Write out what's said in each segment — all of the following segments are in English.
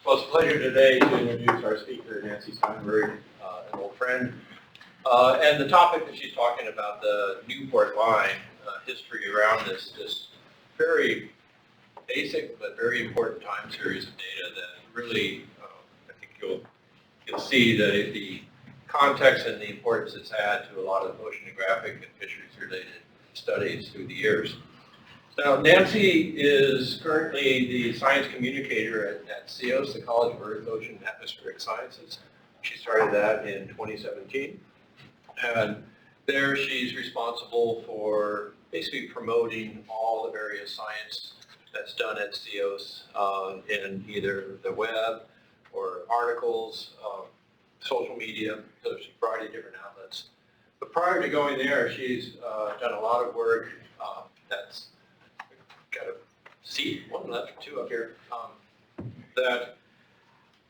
Well, it's a pleasure today to introduce our speaker, Nancy Steinberg, an old friend. And the topic that she's talking about, the Newport Line, history around this very basic but very important time series of data that really, I think you'll see the context and the importance it's had to a lot of oceanographic and fisheries-related studies through the years. Now, Nancy is currently the science communicator at CEOS, the College of Earth, Ocean, and Atmospheric Sciences. She started that in 2017. And there she's responsible for basically promoting all the various science that's done at CEOS in either the web or articles, social media, so there's a variety of different outlets. But prior to going there, she's done a lot of work that's got a seat, one left, two up here, that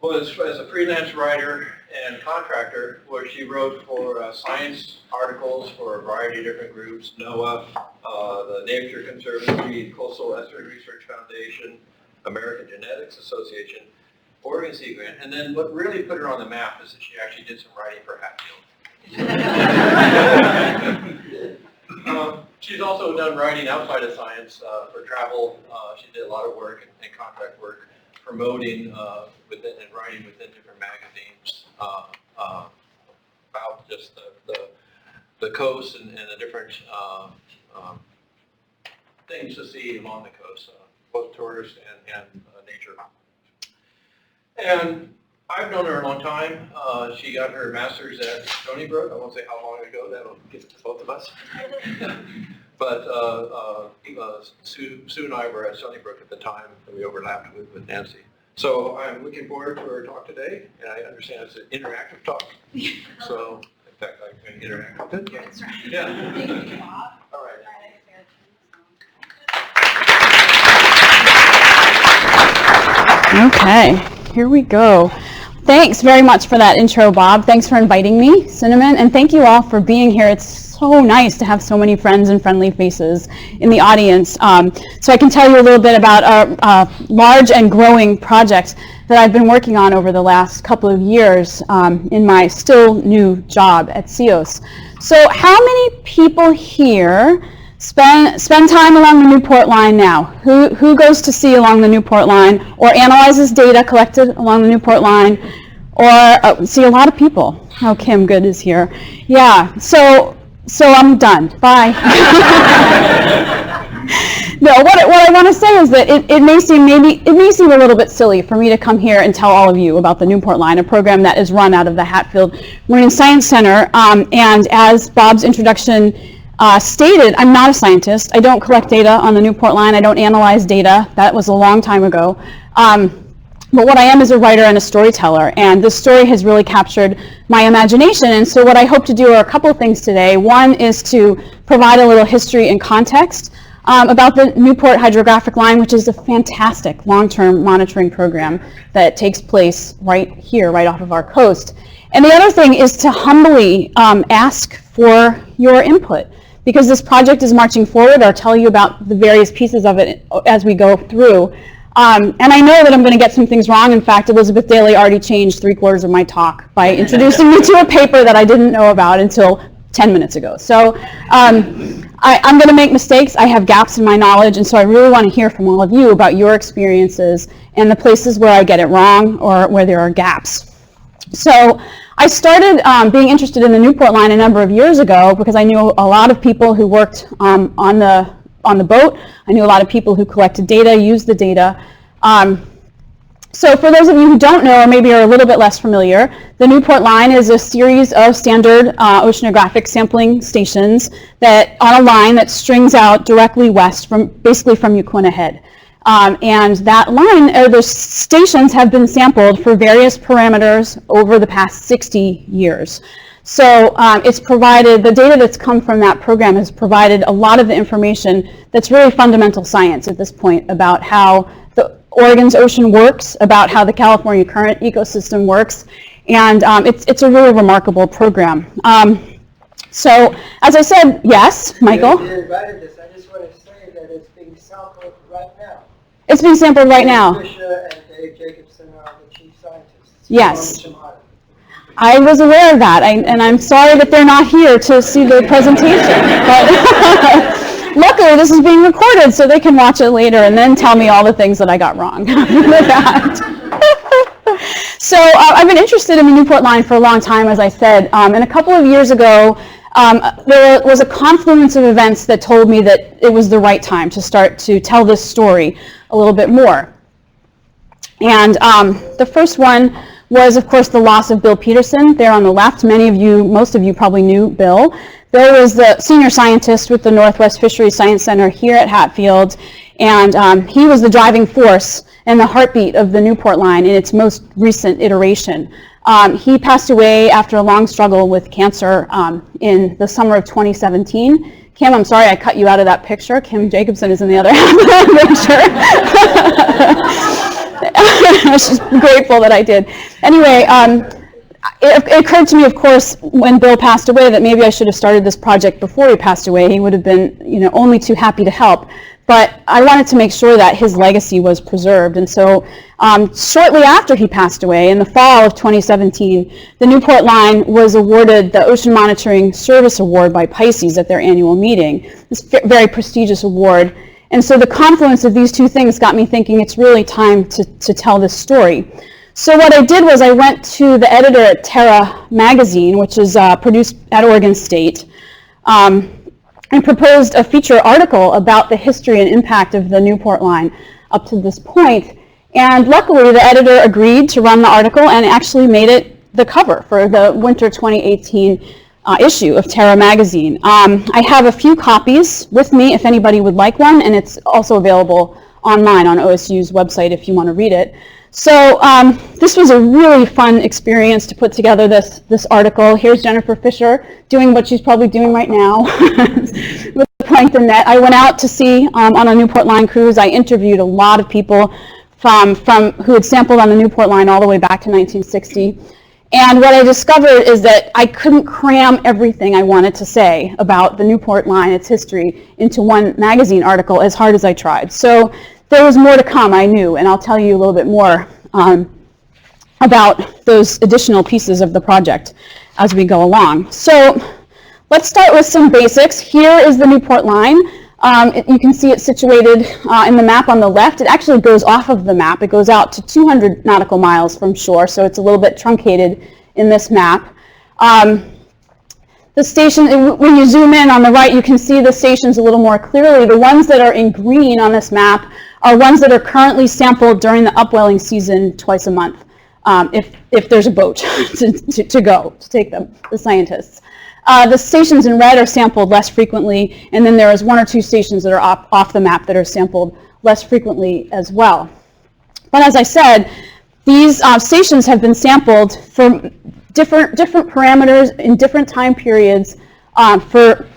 was as a freelance writer and contractor, where she wrote for science articles for a variety of different groups, NOAA, the Nature Conservancy, Coastal Estuary Research Foundation, American Genetics Association, Oregon Sea Grant, and then what really put her on the map is that she actually did some writing for Hatfield. She's also done writing outside of science for travel. She did a lot of work and contract work promoting within and writing within different magazines about just the coast and the different things to see along the coast, both tourist and nature. And I've known her a long time. She got her master's at Stony Brook. I won't say how long ago, that'll get to both of us. But Sue and I were at Stony Brook at the time, and we overlapped with Nancy. So I'm looking forward to her talk today, and I understand it's an interactive talk. So, in fact, I can interact with it. Yeah. That's right. Yeah. Thank you, Bob. All right. Okay, here we go. Thanks very much for that intro, Bob. Thanks for inviting me, Cinnamon, and thank you all for being here. It's so nice to have so many friends and friendly faces in the audience. So I can tell you a little bit about a large and growing project that I've been working on over the last couple of years in my still new job at CEOS. So how many people here spend time along the Newport Line now? Who goes to sea along the Newport Line or analyzes data collected along the Newport Line? Or see a lot of people. Oh, Kim Good is here. Yeah. So I'm done. Bye. No. What I want to say is that it may seem a little bit silly for me to come here and tell all of you about the Newport Line, a program that is run out of the Hatfield Marine Science Center. And as Bob's introduction stated, I'm not a scientist. I don't collect data on the Newport Line. I don't analyze data. That was a long time ago. But what I am is a writer and a storyteller, and this story has really captured my imagination. And so what I hope to do are a couple of things today. One is to provide a little history and context about the Newport Hydrographic Line, which is a fantastic long-term monitoring program that takes place right here, right off of our coast. And the other thing is to humbly ask for your input, because this project is marching forward. I'll tell you about the various pieces of it as we go through. And I know that I'm going to get some things wrong. In fact, Elizabeth Daly already changed 3/4 of my talk by introducing me to a paper that I didn't know about until 10 minutes ago. So I'm going to make mistakes. I have gaps in my knowledge, and so I really want to hear from all of you about your experiences and the places where I get it wrong or where there are gaps. So I started being interested in the Newport Line a number of years ago because I knew a lot of people who worked on the boat. I knew a lot of people who collected data, used the data. So for those of you who don't know, or maybe are a little bit less familiar, the Newport Line is a series of standard oceanographic sampling stations that on a line that strings out directly west basically from Yaquina Head. And that line, or those stations, have been sampled for various parameters over the past 60 years. So it's provided, the data that's come from that program has provided a lot of the information that's really fundamental science at this point about how Oregon's ocean works, about how the California current ecosystem works, and it's a really remarkable program. So, as I said, yes, Michael? You invited this. I just want to say that it's being sampled right now. It's being sampled right now. Fisher and Dave Jacobson the chief scientists. Yes. I was aware of that, and I'm sorry that they're not here to see the presentation. But luckily, this is being recorded, so they can watch it later and then tell me all the things that I got wrong with that. So I've been interested in the Newport Line for a long time, as I said, and a couple of years ago, there was a confluence of events that told me that it was the right time to start to tell this story a little bit more. And the first one was, of course, the loss of Bill Peterson there on the left. Most of you probably knew Bill. Bill was the senior scientist with the Northwest Fisheries Science Center here at Hatfield, and he was the driving force and the heartbeat of the Newport Line in its most recent iteration. He passed away after a long struggle with cancer in the summer of 2017. Kim, I'm sorry I cut you out of that picture. Kim Jacobson is in the other half of that picture. I'm just grateful that I did. Anyway, it occurred to me, of course, when Bill passed away, that maybe I should have started this project before he passed away. He would have been, only too happy to help. But I wanted to make sure that his legacy was preserved. And so shortly after he passed away, in the fall of 2017, the Newport Line was awarded the Ocean Monitoring Service Award by Pisces at their annual meeting. This very prestigious award. And so the confluence of these two things got me thinking it's really time to tell this story. So what I did was I went to the editor at Terra magazine, which is produced at Oregon State, and proposed a feature article about the history and impact of the Newport Line up to this point. And luckily, the editor agreed to run the article and actually made it the cover for the winter 2018 issue of Terra magazine. I have a few copies with me if anybody would like one, and it's also available online on OSU's website if you want to read it. So this was a really fun experience to put together this article. Here's Jennifer Fisher doing what she's probably doing right now with the plankton net. I went out to sea on a Newport Line cruise. I interviewed a lot of people from who had sampled on the Newport Line all the way back to 1960. And what I discovered is that I couldn't cram everything I wanted to say about the Newport Line, its history, into one magazine article as hard as I tried. So there was more to come, I knew, and I'll tell you a little bit more about those additional pieces of the project as we go along. So let's start with some basics. Here is the Newport Line. You can see it situated in the map on the left. It actually goes off of the map. It goes out to 200 nautical miles from shore, so it's a little bit truncated in this map. The station, when you zoom in on the right, you can see the stations a little more clearly. The ones that are in green on this map are ones that are currently sampled during the upwelling season twice a month, if there's a boat to go, to take them, the scientists. The stations in red are sampled less frequently, and then there is one or two stations that are off the map that are sampled less frequently as well. But as I said, these stations have been sampled for different parameters in different time periods for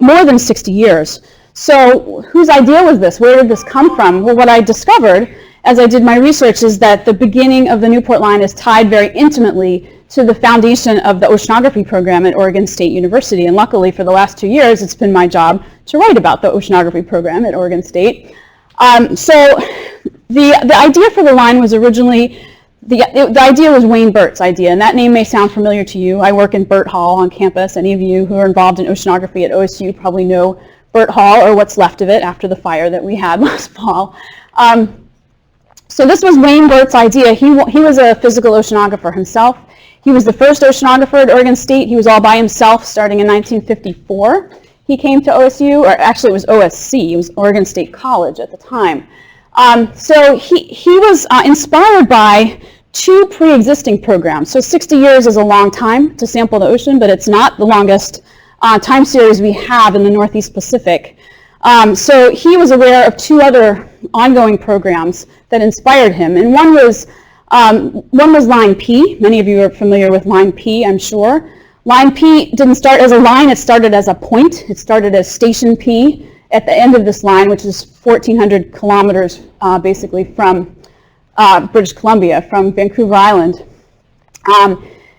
more than 60 years. So whose idea was this? Where did this come from? Well, what I discovered as I did my research is that the beginning of the Newport Line is tied very intimately to the foundation of the oceanography program at Oregon State University. And luckily for the last 2 years, it's been my job to write about the oceanography program at Oregon State. So the idea for the line was originally, the idea was Wayne Burt's idea, and that name may sound familiar to you. I work in Burt Hall on campus. Any of you who are involved in oceanography at OSU probably know Burt Hall, or what's left of it after the fire that we had last fall. So this was Wayne Burt's idea. He was a physical oceanographer himself. He was the first oceanographer at Oregon State. He was all by himself starting in 1954. He came to OSU, or actually it was OSC, it was Oregon State College at the time. So he was inspired by two pre-existing programs. So 60 years is a long time to sample the ocean, but it's not the longest time series we have in the Northeast Pacific. So he was aware of two other ongoing programs that inspired him, and one was Line P. Many of you are familiar with Line P, I'm sure. Line P didn't start as a line, it started as a point. It started as Station P at the end of this line, which is 1,400 kilometers basically from British Columbia, from Vancouver Island.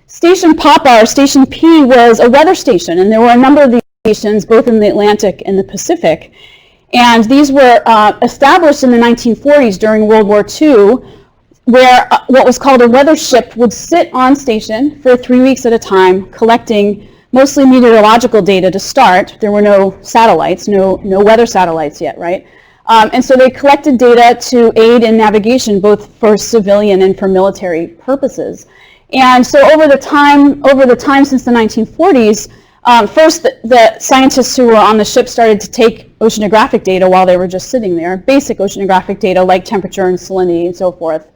Station Papa, or Station P, was a weather station, and there were a number of these stations, both in the Atlantic and the Pacific. And these were established in the 1940s during World War II where what was called a weather ship would sit on station for 3 weeks at a time, collecting mostly meteorological data to start. There were no satellites, no weather satellites yet, right? And so they collected data to aid in navigation, both for civilian and for military purposes. And so over the time since the 1940s, first the scientists who were on the ship started to take oceanographic data while they were just sitting there, basic oceanographic data like temperature and salinity and so forth.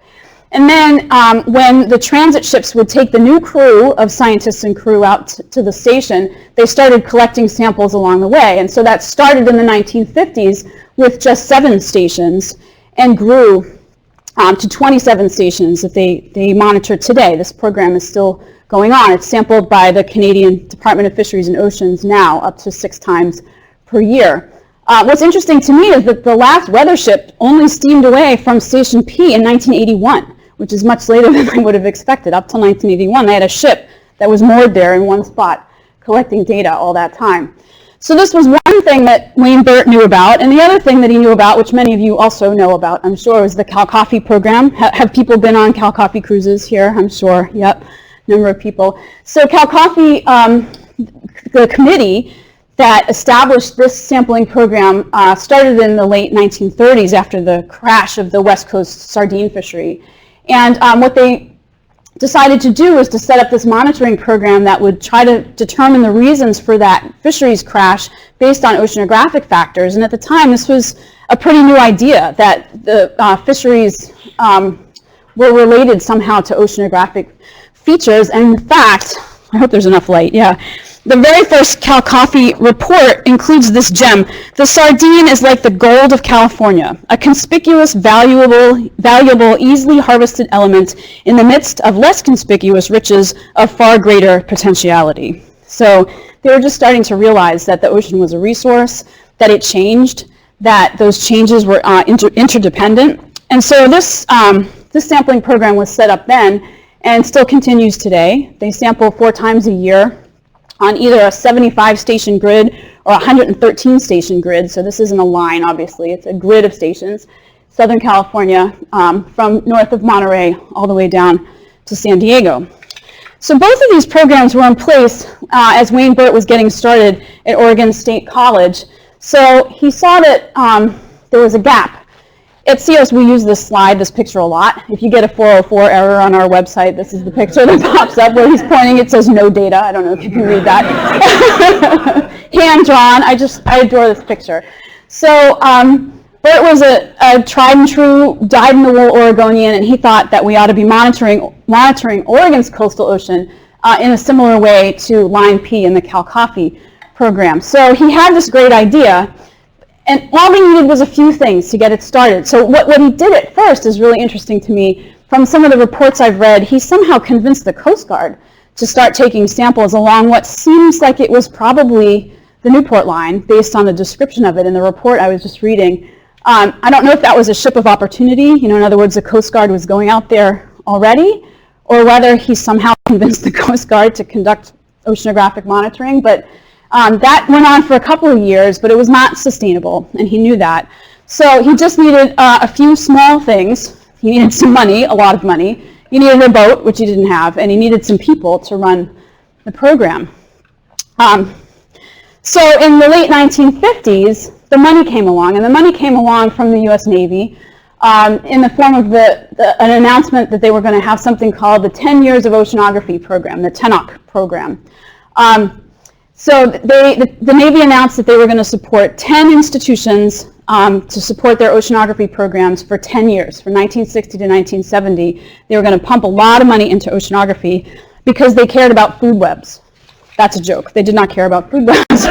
And then when the transit ships would take the new crew of scientists and crew out to the station, they started collecting samples along the way. And so that started in the 1950s with just 7 stations and grew to 27 stations that they monitor today. This program is still going on. It's sampled by the Canadian Department of Fisheries and Oceans now up to 6 times per year. What's interesting to me is that the last weather ship only steamed away from Station P in 1981. Which is much later than I would have expected. Up till 1981, they had a ship that was moored there in one spot, collecting data all that time. So this was one thing that Wayne Burt knew about, and the other thing that he knew about, which many of you also know about, I'm sure, was the Cal Coffee program. Have people been on Cal Coffee cruises here? I'm sure, yep, number of people. So Cal Coffee, the committee that established this sampling program started in the late 1930s after the crash of the West Coast sardine fishery. And what they decided to do was to set up this monitoring program that would try to determine the reasons for that fisheries crash based on oceanographic factors. And at the time, this was a pretty new idea that the fisheries were related somehow to oceanographic features. And in fact, I hope there's enough light, yeah. The very first Cal Coffee report includes this gem. The sardine is like the gold of California, a conspicuous, valuable, easily harvested element in the midst of less conspicuous riches of far greater potentiality. So they were just starting to realize that the ocean was a resource, that it changed, that those changes were interdependent. And so this sampling program was set up then and still continues today. They sample 4 times a year on either a 75-station grid or a 113-station grid. So this isn't a line, obviously. It's a grid of stations. Southern California, from north of Monterey all the way down to San Diego. So both of these programs were in place as Wayne Burt was getting started at Oregon State College. So he saw that there was a gap. At CEOS, we use this picture a lot. If you get a 404 error on our website, this is the picture that pops up where he's pointing. It says no data. I don't know if you can read that. Hand drawn. I adore this picture. So Burt was a tried and true, dyed-in-the-wool Oregonian, and he thought that we ought to be monitoring Oregon's coastal ocean in a similar way to Line P in the Cal Coffee program. So he had this great idea. And all we needed was a few things to get it started. So what he did at first is really interesting to me. From some of the reports I've read, he somehow convinced the Coast Guard to start taking samples along what seems like it was probably the Newport Line, based on the description of it in the report I was just reading. I don't know if that was a ship of opportunity, in other words, the Coast Guard was going out there already, or whether he somehow convinced the Coast Guard to conduct oceanographic monitoring, but that went on for a couple of years, but it was not sustainable, and he knew that. So he just needed a few small things. He needed some money, a lot of money. He needed a boat, which he didn't have, and he needed some people to run the program. So in the late 1950s, the money came along, and the money came along from the U.S. Navy in the form of an announcement that they were going to have something called the 10 Years of Oceanography program, the TENOC program. So the Navy announced that they were going to support 10 institutions to support their oceanography programs for 10 years, from 1960 to 1970. They were going to pump a lot of money into oceanography because they cared about food webs. That's a joke. They did not care about food webs.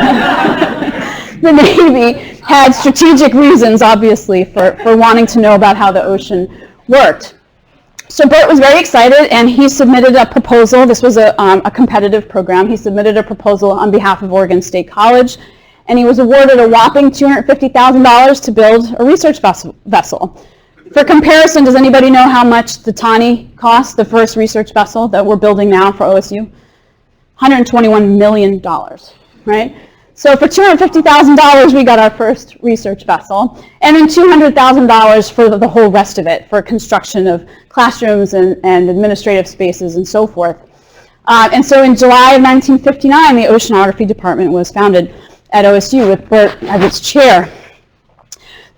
The Navy had strategic reasons, obviously, for wanting to know about how the ocean worked. So Burt was very excited, and he submitted a proposal. This was a competitive program. He submitted a proposal on behalf of Oregon State College, and he was awarded a whopping $250,000 to build a research vessel. For comparison, does anybody know how much the Tani cost, the first research vessel that we're building now for OSU? $121 million, right? So for $250,000, we got our first research vessel, and then $200,000 for the whole rest of it, for construction of classrooms and administrative spaces and so forth. And so in July of 1959, the Oceanography Department was founded at OSU with Burt as its chair.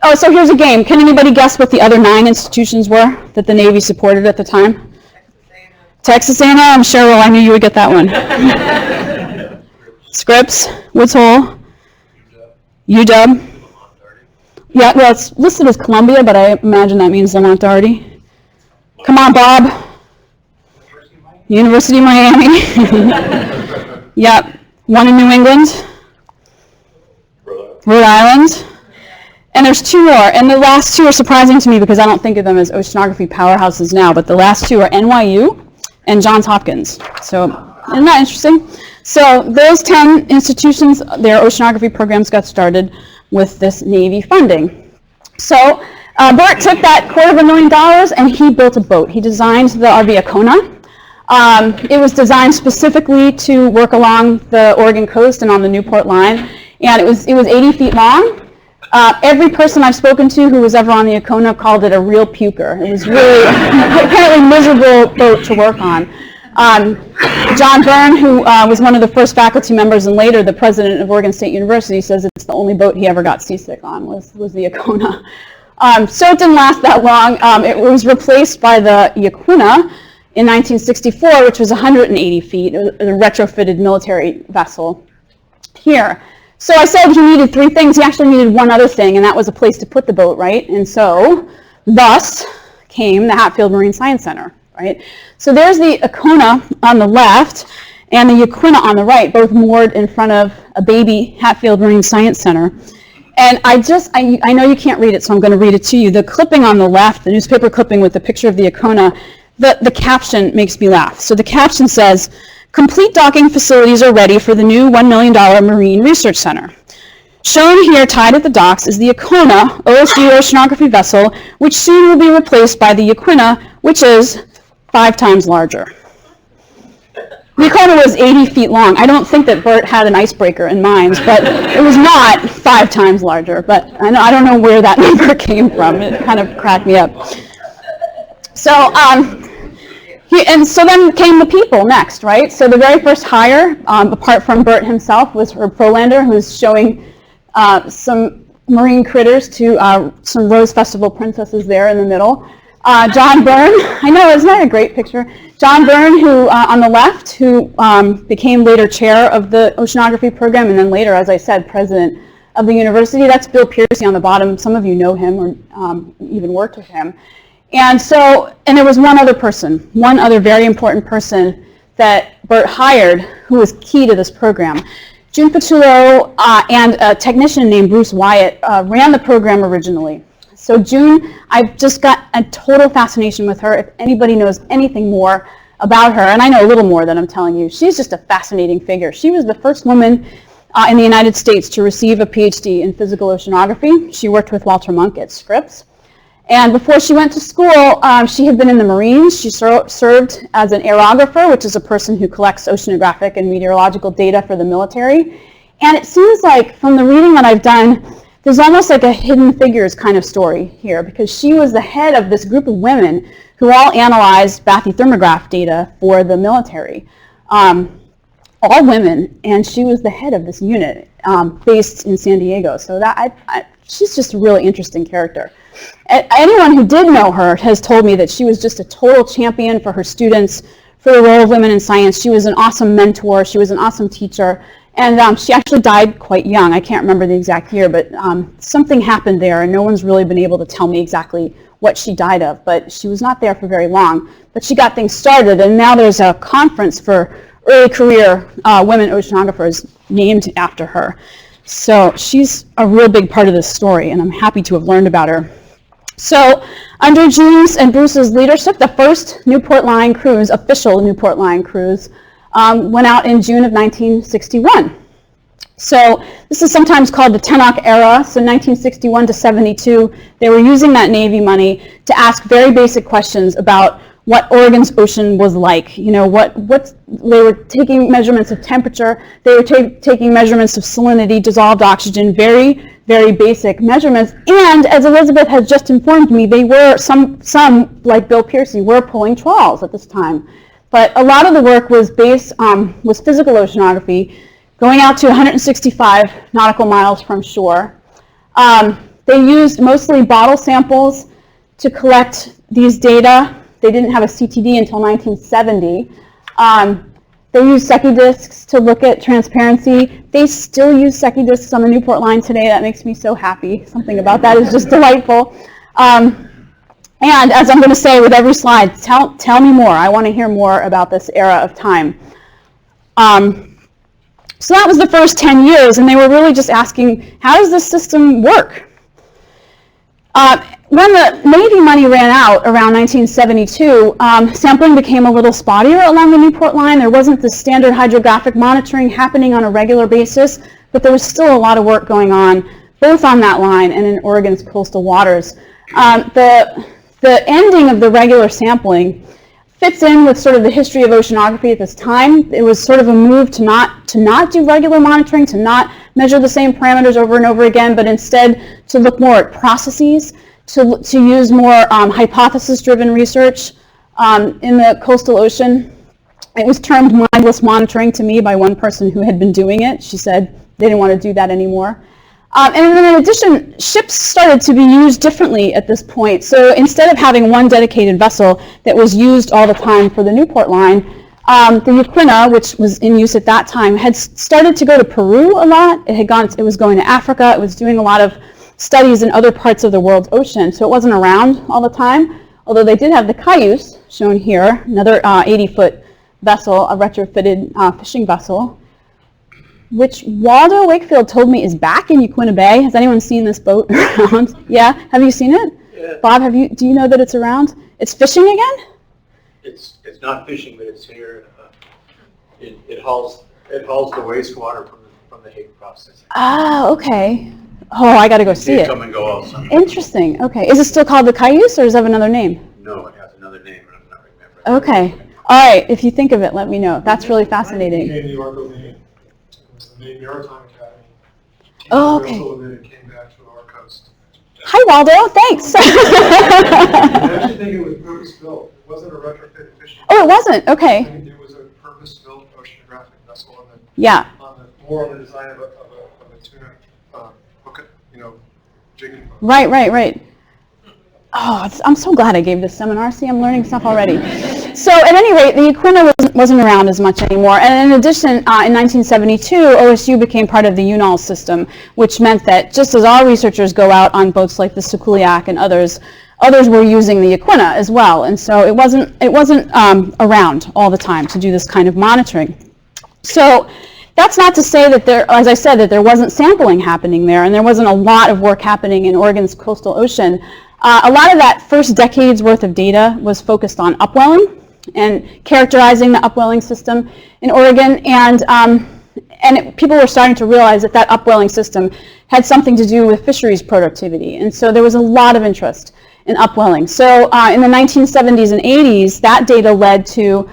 Oh, so here's a game. Can anybody guess what the other 9 institutions were that the Navy supported at the time? Texas A&M. I'm sure, well, I knew you would get that one. Scripps, Woods Hole, UW. Yeah, well, it's listed as Columbia, but I imagine that means Montardi. Come on, Bob. University of Miami. Yep. One in New England. Rhode Island. And there's 2 more, and the last 2 are surprising to me because I don't think of them as oceanography powerhouses now, but the last 2 are NYU and Johns Hopkins. So, isn't that interesting? So those 10 institutions, their oceanography programs got started with this Navy funding. So Burt took that $250,000 and he built a boat. He designed the RV Icona. It was designed specifically to work along the Oregon coast and on the Newport Line, and it was 80 feet long. Every person I've spoken to who was ever on the Icona called it a real puker. It was really apparently miserable boat to work on. John Byrne, who was one of the first faculty members and later the president of Oregon State University, says it's the only boat he ever got seasick on was the Icona. So it didn't last that long. It was replaced by the Yaquina in 1964, which was 180 feet. It was a retrofitted military vessel here. So I said he needed 3 things. He actually needed one other thing, and that was a place to put the boat, right? And so, thus, came the Hatfield Marine Science Center, right? So there's the Icona on the left and the Yaquina on the right, both moored in front of a baby Hatfield Marine Science Center. And I know you can't read it, so I'm going to read it to you. The clipping on the left, the newspaper clipping with the picture of the Icona, the caption makes me laugh. So the caption says, "Complete docking facilities are ready for the new $1 million Marine Research Center. Shown here tied at the docks is the Icona OSU oceanography vessel, which soon will be replaced by the Yaquina, which is 5 times larger." The Icona was 80 feet long. I don't think that Burt had an icebreaker in mind, but it was not 5 times larger. But I don't know where that number came from. It kind of cracked me up. So, and so then came the people next, right? So the very first hire, apart from Burt himself, was Herb Frolander, who's showing some marine critters to some Rose Festival princesses there in the middle. John Byrne, I know, isn't that a great picture? John Byrne, who on the left, who became later chair of the oceanography program, and then later, as I said, president of the university. That's Bill Piercy on the bottom. Some of you know him or even worked with him. And there was one other very important person that Burt hired who was key to this program. June Pattullo and a technician named Bruce Wyatt ran the program originally. So June, I've just got a total fascination with her. If anybody knows anything more about her, and I know a little more than I'm telling you, she's just a fascinating figure. She was the first woman in the United States to receive a PhD in physical oceanography. She worked with Walter Monk at Scripps. And before she went to school, she had been in the Marines. She served as an aerographer, which is a person who collects oceanographic and meteorological data for the military. And it seems like, from the reading that I've done, there's almost like a hidden figures kind of story here, because she was the head of this group of women who all analyzed bathythermograph data for the military. All women, and she was the head of this unit based in San Diego. So she's just a really interesting character. Anyone who did know her has told me that she was just a total champion for her students, for the role of women in science. She was an awesome mentor. She was an awesome teacher. And she actually died quite young. I can't remember the exact year, but something happened there, and no one's really been able to tell me exactly what she died of. But she was not there for very long. But she got things started, and now there's a conference for early career women oceanographers named after her. So she's a real big part of this story, and I'm happy to have learned about her. So under June's and Bruce's leadership, the first Newport Line cruise, official Newport Line cruise, went out in June of 1961. So this is sometimes called the Tenok era. So 1961 to 72, they were using that Navy money to ask very basic questions about what Oregon's ocean was like. You know, what they were taking measurements of temperature, they were taking measurements of salinity, dissolved oxygen, very, very basic measurements. And as Elizabeth has just informed me, they were, some like Bill Piercy, were pulling trawls at this time. But a lot of the work was based was physical oceanography, going out to 165 nautical miles from shore. They used mostly bottle samples to collect these data. They didn't have a CTD until 1970. They used Secchi discs to look at transparency. They still use Secchi discs on the Newport Line today. That makes me so happy. Something about that is just delightful. And as I'm going to say with every slide, tell me more. I want to hear more about this era of time. So that was the first 10 years, and they were really just asking, how does this system work? When the Navy money ran out around 1972, sampling became a little spottier along the Newport Line. There wasn't the standard hydrographic monitoring happening on a regular basis, but there was still a lot of work going on, both on that line and in Oregon's coastal waters. The ending of the regular sampling fits in with sort of the history of oceanography at this time. It was sort of a move to not do regular monitoring, to not measure the same parameters over and over again, but instead to look more at processes, to use more hypothesis-driven research in the coastal ocean. It was termed mindless monitoring to me by one person who had been doing it. She said they didn't want to do that anymore. And then in addition, ships started to be used differently at this point. So instead of having one dedicated vessel that was used all the time for the Newport Line, the Equina, which was in use at that time, had started to go to Peru a lot. It was going to Africa. It was doing a lot of studies in other parts of the world's ocean. So it wasn't around all the time, although they did have the Cayuse, shown here, another 80-foot vessel, a retrofitted fishing vessel, which Waldo Wakefield told me is back in Equina Bay. Has anyone seen this boat around? Yeah, have you seen it? Yeah. Bob, do you know that it's around? It's fishing again? It's not fishing, but it's here. It hauls the wastewater from the Hague processing. Ah, okay. Oh, I got to go see it. Come and go also. Interesting. Okay. Is it still called the Cayuse, or does it have another name? No, it has another name, and I'm not remembering. Okay. All right. If you think of it, let me know. That's really fascinating. New York It was the Navy Maritime Academy. Oh, okay. It came back to our coast. Hi, Waldo. Thanks. I actually think it was purpose-built. It wasn't a retrofit fishing. Oh, it wasn't. Okay. It was a purpose-built oceanographic vessel Yeah. more on the design of a tuna hook, jigging boat. Right. Oh, I'm so glad I gave this seminar. See, I'm learning stuff already. So at any rate, the Equina wasn't around as much anymore. And in addition, in 1972, OSU became part of the UNOL system, which meant that just as our researchers go out on boats like the Sukuliak and others were using the Equina as well. And so it wasn't around all the time to do this kind of monitoring. So that's not to say that as I said, that there wasn't sampling happening there, and there wasn't a lot of work happening in Oregon's coastal ocean. A lot of that first decade's worth of data was focused on upwelling and characterizing the upwelling system in Oregon, and people were starting to realize that that upwelling system had something to do with fisheries productivity, and so there was a lot of interest in upwelling. So in the 1970s and 80s, that data led to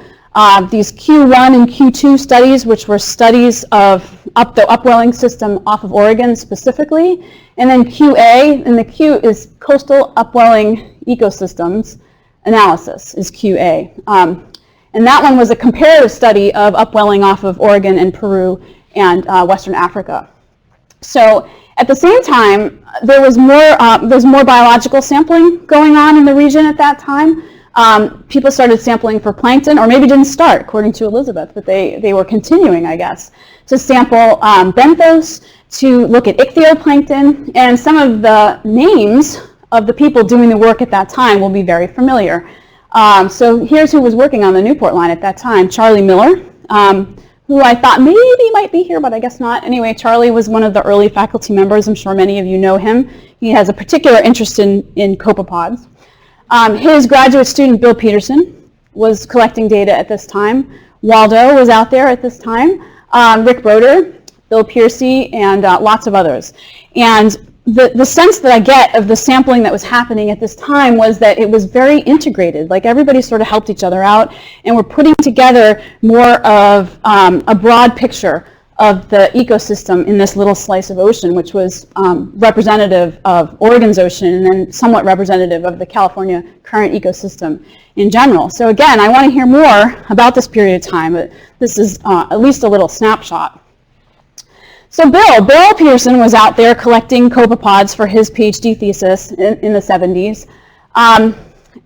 these Q1 and Q2 studies, which were studies of the upwelling system off of Oregon specifically, and then QA, and the Q is Coastal Upwelling Ecosystems Analysis, is QA. And that one was a comparative study of upwelling off of Oregon and Peru and Western Africa. So at the same time, there was more biological sampling going on in the region at that time. People started sampling for plankton, or maybe didn't start, according to Elizabeth, but they were continuing, I guess, to sample benthos, to look at ichthyoplankton, and some of the names of the people doing the work at that time will be very familiar. So here's who was working on the Newport Line at that time: Charlie Miller, who I thought maybe might be here, but I guess not. Anyway, Charlie was one of the early faculty members. I'm sure many of you know him. He has a particular interest in copepods. His graduate student, Bill Peterson, was collecting data at this time. Waldo was out there at this time. Rick Broder, Bill Piercy, and lots of others. And the sense that I get of the sampling that was happening at this time was that it was very integrated. Like everybody sort of helped each other out, and we're putting together more of a broad picture of the ecosystem in this little slice of ocean, which was representative of Oregon's ocean and then somewhat representative of the California current ecosystem in general. So again, I want to hear more about this period of time, but this is at least a little snapshot. So Bill Peterson was out there collecting copepods for his PhD thesis in the 70s.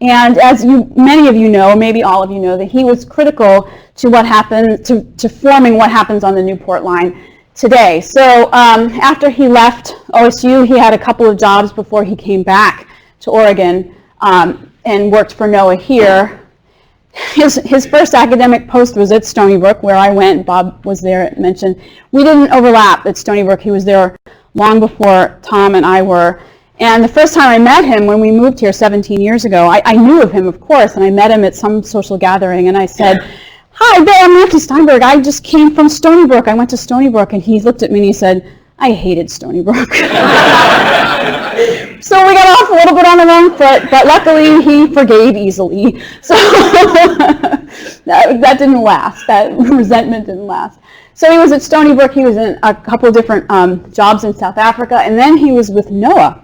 And as many of you know, maybe all of you know, that he was critical to what happened, to forming what happens on the Newport Line today. So after he left OSU, he had a couple of jobs before he came back to Oregon and worked for NOAA here. His first academic post was at Stony Brook, where I went. Bob was there, mentioned. We didn't overlap at Stony Brook. He was there long before Tom and I were. And the first time I met him when we moved here 17 years ago, I knew of him, of course, and I met him at some social gathering, and I said, "Hi, Bill, I'm Nancy Steinberg. I just came from Stony Brook. I went to Stony Brook." And he looked at me and he said, "I hated Stony Brook." So we got off a little bit on the wrong foot, but luckily he forgave easily. So that didn't last. That resentment didn't last. So he was at Stony Brook. He was in a couple of different jobs in South Africa, and then he was with NOAA.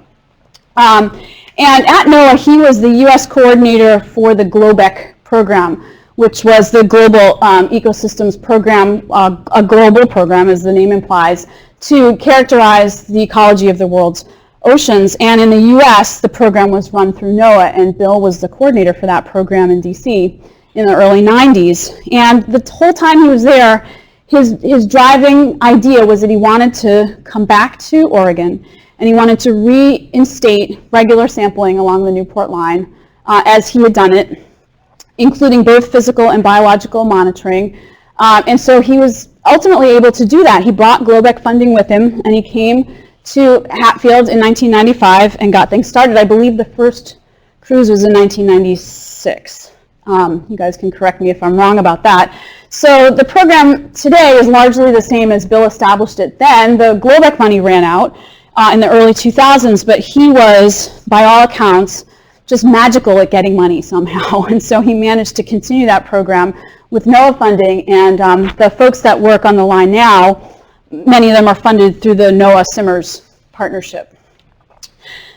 And at NOAA, he was the U.S. coordinator for the GLOBEC program, which was the Global Ecosystems Program, a global program, as the name implies, to characterize the ecology of the world's oceans. And in the U.S., the program was run through NOAA, and Bill was the coordinator for that program in D.C. in the early 90s. And the whole time he was there, his driving idea was that he wanted to come back to Oregon, and he wanted to reinstate regular sampling along the Newport Line as he had done it, including both physical and biological monitoring. And so he was ultimately able to do that. He brought GLOBEC funding with him, and he came to Hatfield in 1995 and got things started. I believe the first cruise was in 1996. You guys can correct me if I'm wrong about that. So the program today is largely the same as Bill established it then. The GLOBEC money ran out in the early 2000s, but he was, by all accounts, just magical at getting money somehow. And so he managed to continue that program with NOAA funding, and the folks that work on the line now, many of them are funded through the NOAA-Simmers partnership.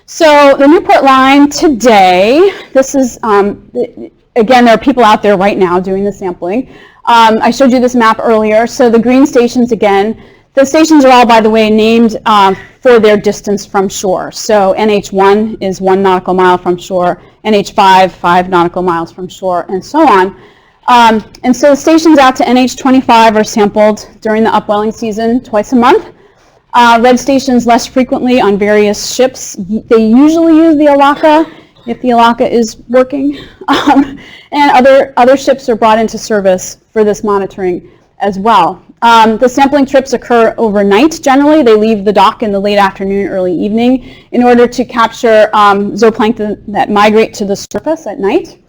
So the Newport Line today, this is, again, there are people out there right now doing the sampling. I showed you this map earlier. So the green stations, again, the stations are all, by the way, named for their distance from shore. So NH1 is 1 nautical mile from shore, NH5, 5 nautical miles from shore, and so on. And so the stations out to NH25 are sampled during the upwelling season twice a month. Red stations less frequently on various ships. They usually use the Alaka if the Alaka is working. And other ships are brought into service for this monitoring as well. The sampling trips occur overnight generally. They leave the dock in the late afternoon, early evening in order to capture zooplankton that migrate to the surface at night.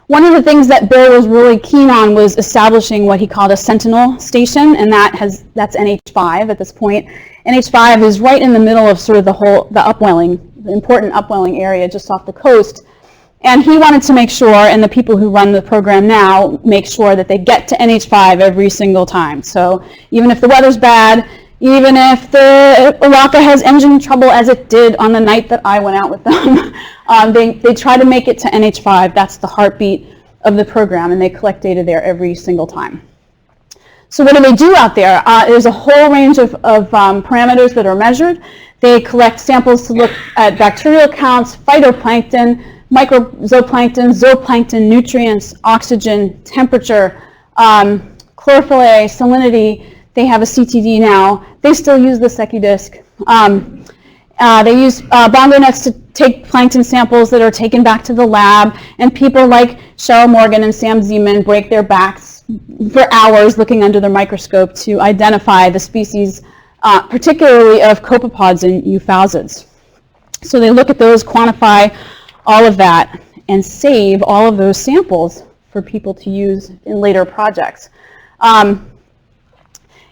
One of the things that Bill was really keen on was establishing what he called a sentinel station, and that's NH5 at this point. NH5 is right in the middle of sort of the upwelling, the important upwelling area just off the coast. And he wanted to make sure, and the people who run the program now make sure, that they get to NH5 every single time. So even if the weather's bad, even if the Alaka has engine trouble, as it did on the night that I went out with them, they try to make it to NH5. That's the heartbeat of the program, and they collect data there every single time. So what do they do out there? There's a whole range of parameters that are measured. They collect samples to look at bacterial counts, phytoplankton, microzooplankton, zooplankton, nutrients, oxygen, temperature, chlorophyll A, salinity. They have a CTD now. They still use the SecuDisc. They use bongo nets to take plankton samples that are taken back to the lab, and people like Cheryl Morgan and Sam Zeman break their backs for hours looking under their microscope to identify the species, particularly of copepods and euphausids. So they look at those, quantify all of that, and save all of those samples for people to use in later projects.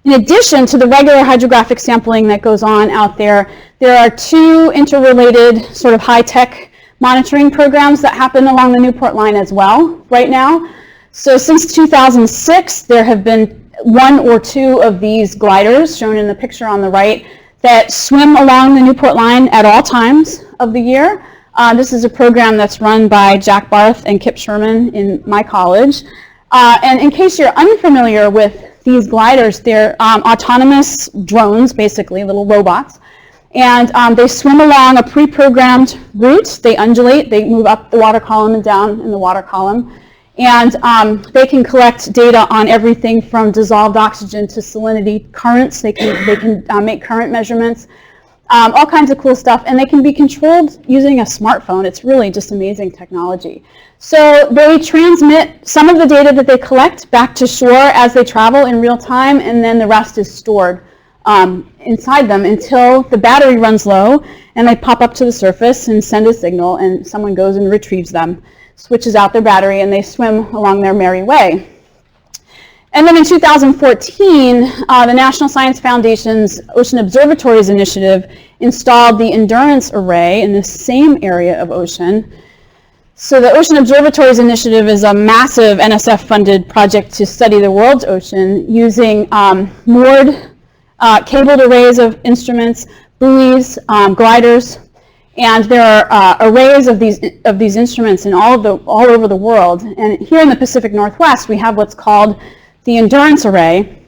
In addition to the regular hydrographic sampling that goes on out there, there are two interrelated sort of high-tech monitoring programs that happen along the Newport Line as well right now. So since 2006, there have been one or two of these gliders, shown in the picture on the right, that swim along the Newport Line at all times of the year. This is a program that's run by Jack Barth and Kip Sherman in my college. And in case you're unfamiliar with these gliders, they're autonomous drones, basically, little robots. And they swim along a pre-programmed route. They undulate. They move up the water column and down in the water column. And they can collect data on everything from dissolved oxygen to salinity currents. They can make current measurements, all kinds of cool stuff. And they can be controlled using a smartphone. It's really just amazing technology. So they transmit some of the data that they collect back to shore as they travel in real time, and then the rest is stored inside them until the battery runs low, and they pop up to the surface and send a signal, and someone goes and retrieves them, switches out their battery, and they swim along their merry way. And then in 2014, the National Science Foundation's Ocean Observatories Initiative installed the Endurance Array in the same area of ocean. So the Ocean Observatories Initiative is a massive NSF-funded project to study the world's ocean using moored, cabled arrays of instruments, buoys, gliders, and there are arrays of these instruments in all over the world. And here in the Pacific Northwest, we have what's called the Endurance Array.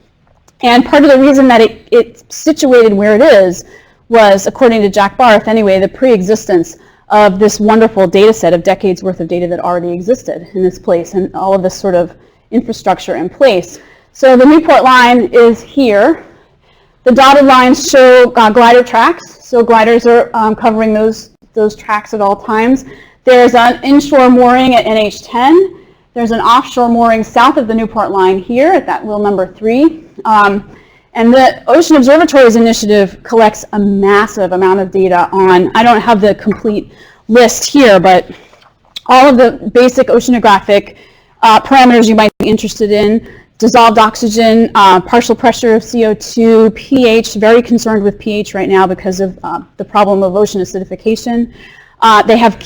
And part of the reason that it's situated where it is was, according to Jack Barth anyway, the pre-existence of this wonderful data set of decades worth of data that already existed in this place and all of this sort of infrastructure in place. So the Newport Line is here. The dotted lines show glider tracks. So gliders are covering those tracks at all times. There's an inshore mooring at NH10. There's an offshore mooring south of the Newport Line here at that little number 3. And the Ocean Observatories Initiative collects a massive amount of data on, I don't have the complete list here, but all of the basic oceanographic parameters you might be interested in: dissolved oxygen, partial pressure of CO2, pH, very concerned with pH right now because of the problem of ocean acidification. They have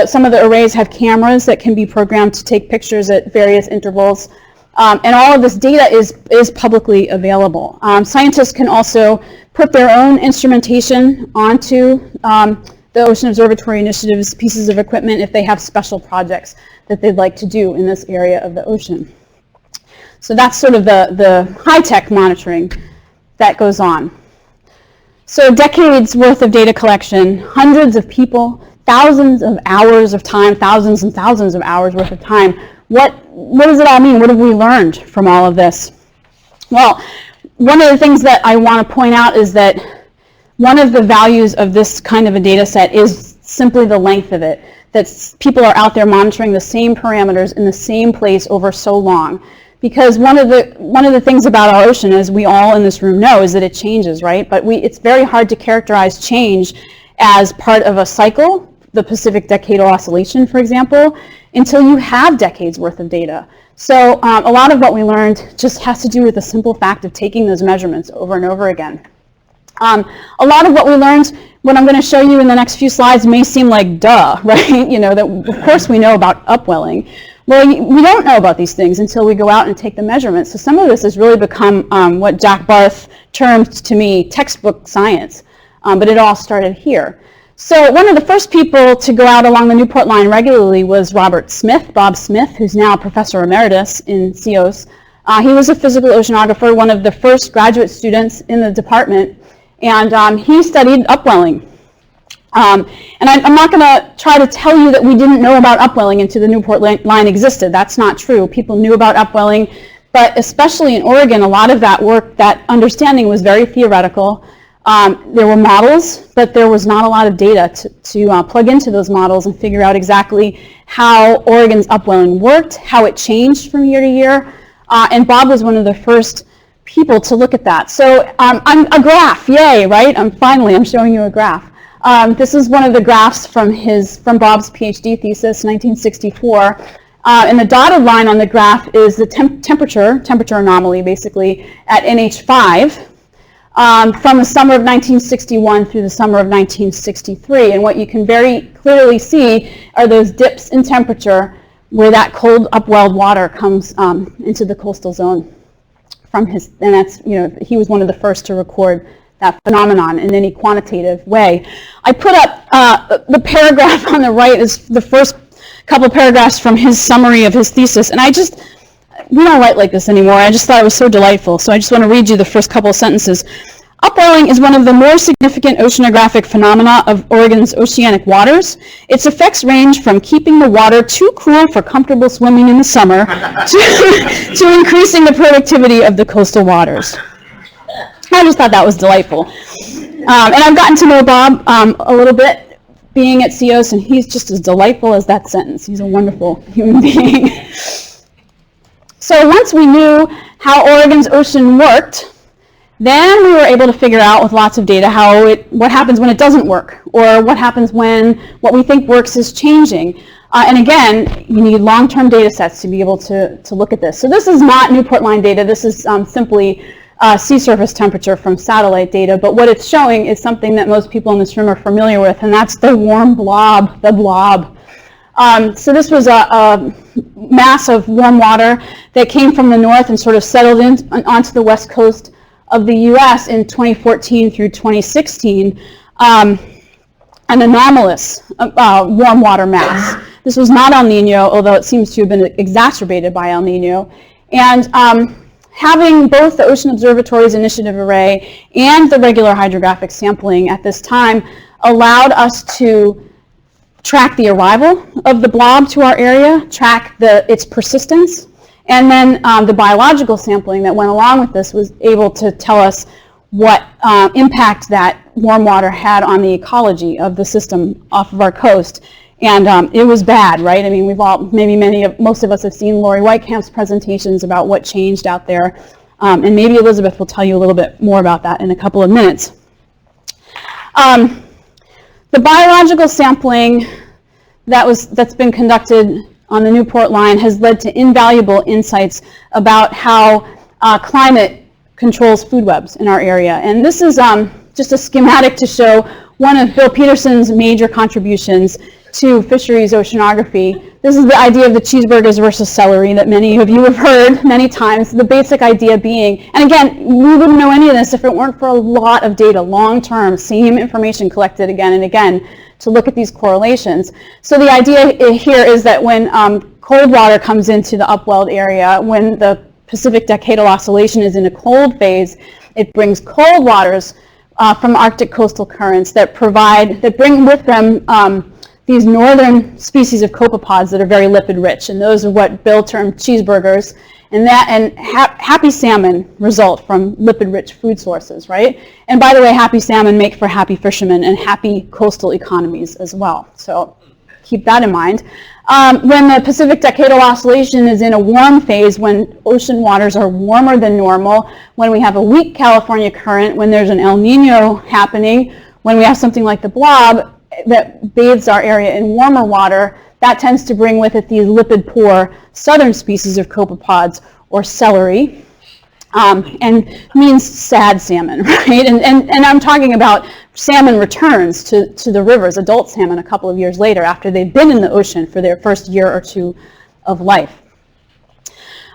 some of the arrays have cameras that can be programmed to take pictures at various intervals. And all of this data is publicly available. Scientists can also put their own instrumentation onto the Ocean Observatory Initiative's pieces of equipment if they have special projects that they'd like to do in this area of the ocean. So that's sort of the high-tech monitoring that goes on. So decades worth of data collection, hundreds of people, thousands of hours of time, thousands and thousands of hours worth of time. What does it all mean? What have we learned from all of this? Well, one of the things that I want to point out is that one of the values of this kind of a data set is simply the length of it, that people are out there monitoring the same parameters in the same place over so long. Because one of the things about our ocean, as we all in this room know, is that it changes, right? But it's very hard to characterize change as part of a cycle, the Pacific Decadal Oscillation, for example, until you have decades worth of data. So a lot of what we learned just has to do with the simple fact of taking those measurements over and over again. A lot of what we learned, what I'm going to show you in the next few slides, may seem like duh, right? You know, that of course we know about upwelling. Well, we don't know about these things until we go out and take the measurements. So some of this has really become what Jack Barth termed to me textbook science, but it all started here. So one of the first people to go out along the Newport Line regularly was Bob Smith, who's now Professor Emeritus in CEOS. He was a physical oceanographer, one of the first graduate students in the department, and he studied upwelling. And I'm not going to try to tell you that we didn't know about upwelling until the Newport Line existed. That's not true. People knew about upwelling, but especially in Oregon, a lot of that work, that understanding was very theoretical. There were models, but there was not a lot of data to plug into those models and figure out exactly how Oregon's upwelling worked, how it changed from year to year. And Bob was one of the first people to look at that. So I'm a graph, yay, right? I'm showing you a graph. This is one of the graphs from Bob's PhD thesis, 1964. And the dotted line on the graph is the temperature anomaly, basically, at NH5 from the summer of 1961 through the summer of 1963. And what you can very clearly see are those dips in temperature where that cold upwelled water comes into the coastal zone from his, and that's, he was one of the first to record that phenomenon in any quantitative way. I put up the paragraph on the right is the first couple paragraphs from his summary of his thesis, and we don't write like this anymore. I just thought it was so delightful, so I just want to read you the first couple of sentences. Upwelling is one of the more significant oceanographic phenomena of Oregon's oceanic waters. Its effects range from keeping the water too cool for comfortable swimming in the summer to increasing the productivity of the coastal waters. I just thought that was delightful. And I've gotten to know Bob a little bit being at CEOS, and he's just as delightful as that sentence. He's a wonderful human being. So once we knew how Oregon's ocean worked, then we were able to figure out with lots of data what happens when it doesn't work, or what happens when what we think works is changing. And again, you need long-term data sets to be able to look at this. So this is not Newport Line data. This is simply sea surface temperature from satellite data. But what it's showing is something that most people in this room are familiar with, and that's the warm blob, the blob. So this was a mass of warm water that came from the north and sort of settled onto the west coast of the U.S. in 2014 through 2016, an anomalous warm water mass. This was not El Nino, although it seems to have been exacerbated by El Nino. And having both the Ocean Observatory's Initiative Array and the regular hydrographic sampling at this time allowed us to track the arrival of the blob to our area, track its persistence, and then the biological sampling that went along with this was able to tell us what impact that warm water had on the ecology of the system off of our coast. And it was bad, right? I mean, most of us have seen Lori Whitecamp's presentations about what changed out there. And maybe Elizabeth will tell you a little bit more about that in a couple of minutes. The biological sampling that's been conducted on the Newport Line has led to invaluable insights about how climate controls food webs in our area. And this is just a schematic to show one of Bill Peterson's major contributions to fisheries oceanography. This is the idea of the cheeseburgers versus celery that many of you have heard many times. The basic idea being, and again, we wouldn't know any of this if it weren't for a lot of data, long-term, same information collected again and again to look at these correlations. So the idea here is that when cold water comes into the upwelled area, when the Pacific Decadal Oscillation is in a cold phase, it brings cold waters from Arctic coastal currents that bring with them these northern species of copepods that are very lipid rich, and those are what Bill termed cheeseburgers, and happy salmon result from lipid rich food sources, right? And by the way, happy salmon make for happy fishermen and happy coastal economies as well, so keep that in mind. When the Pacific Decadal Oscillation is in a warm phase, when ocean waters are warmer than normal, when we have a weak California current, when there's an El Nino happening, when we have something like the blob that bathes our area in warmer water, that tends to bring with it these lipid-poor southern species of copepods, or celery, and means sad salmon, right? And I'm talking about salmon returns to the rivers, adult salmon, a couple of years later after they've been in the ocean for their first year or two of life.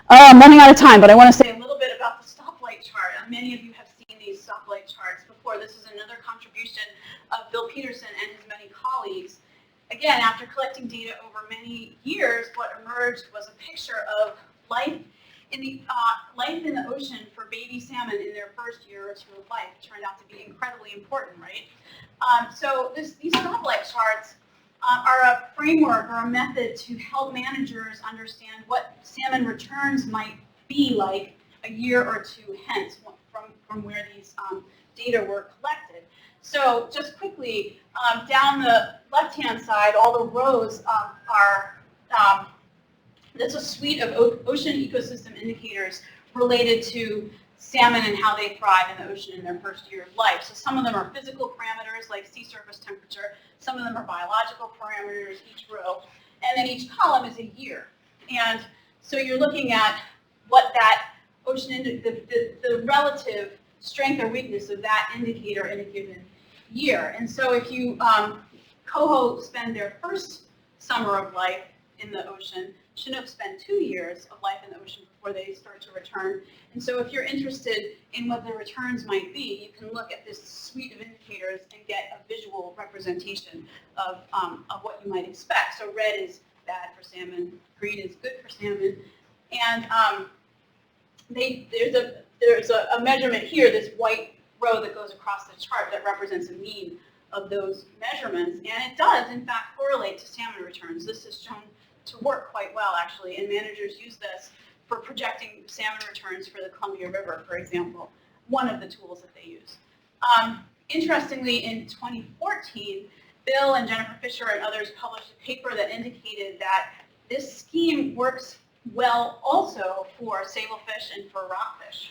I'm running out of time, but I want to say a little bit about the stoplight chart. Many of you have seen these stoplight charts before. This is another contribution of Bill Peterson and his many colleagues. Again, after collecting data over many years, what emerged was a picture of life in the ocean for baby salmon in their first year or two of life. It turned out to be incredibly important, right? So these stoplight charts are a framework or a method to help managers understand what salmon returns might be like a year or two hence from where these data were collected. So just quickly, down the left-hand side, all the rows that's a suite of ocean ecosystem indicators related to salmon and how they thrive in the ocean in their first year of life. So some of them are physical parameters like sea surface temperature, some of them are biological parameters, each row, and then each column is a year. And so you're looking at what that ocean, the relative strength or weakness of that indicator in a given year. And so if you coho spend their first summer of life in the ocean, Chinook spend 2 years of life in the ocean before they start to return. And so if you're interested in what the returns might be, you can look at this suite of indicators and get a visual representation of what you might expect. So red is bad for salmon, green is good for salmon. And there's a measurement here, this white row that goes across the chart that represents a mean of those measurements. And it does, in fact, correlate to salmon returns. This is shown to work quite well, actually, and managers use this for projecting salmon returns for the Columbia River, for example, one of the tools that they use. Interestingly, in 2014, Bill and Jennifer Fisher and others published a paper that indicated that this scheme works well also for sablefish and for rockfish.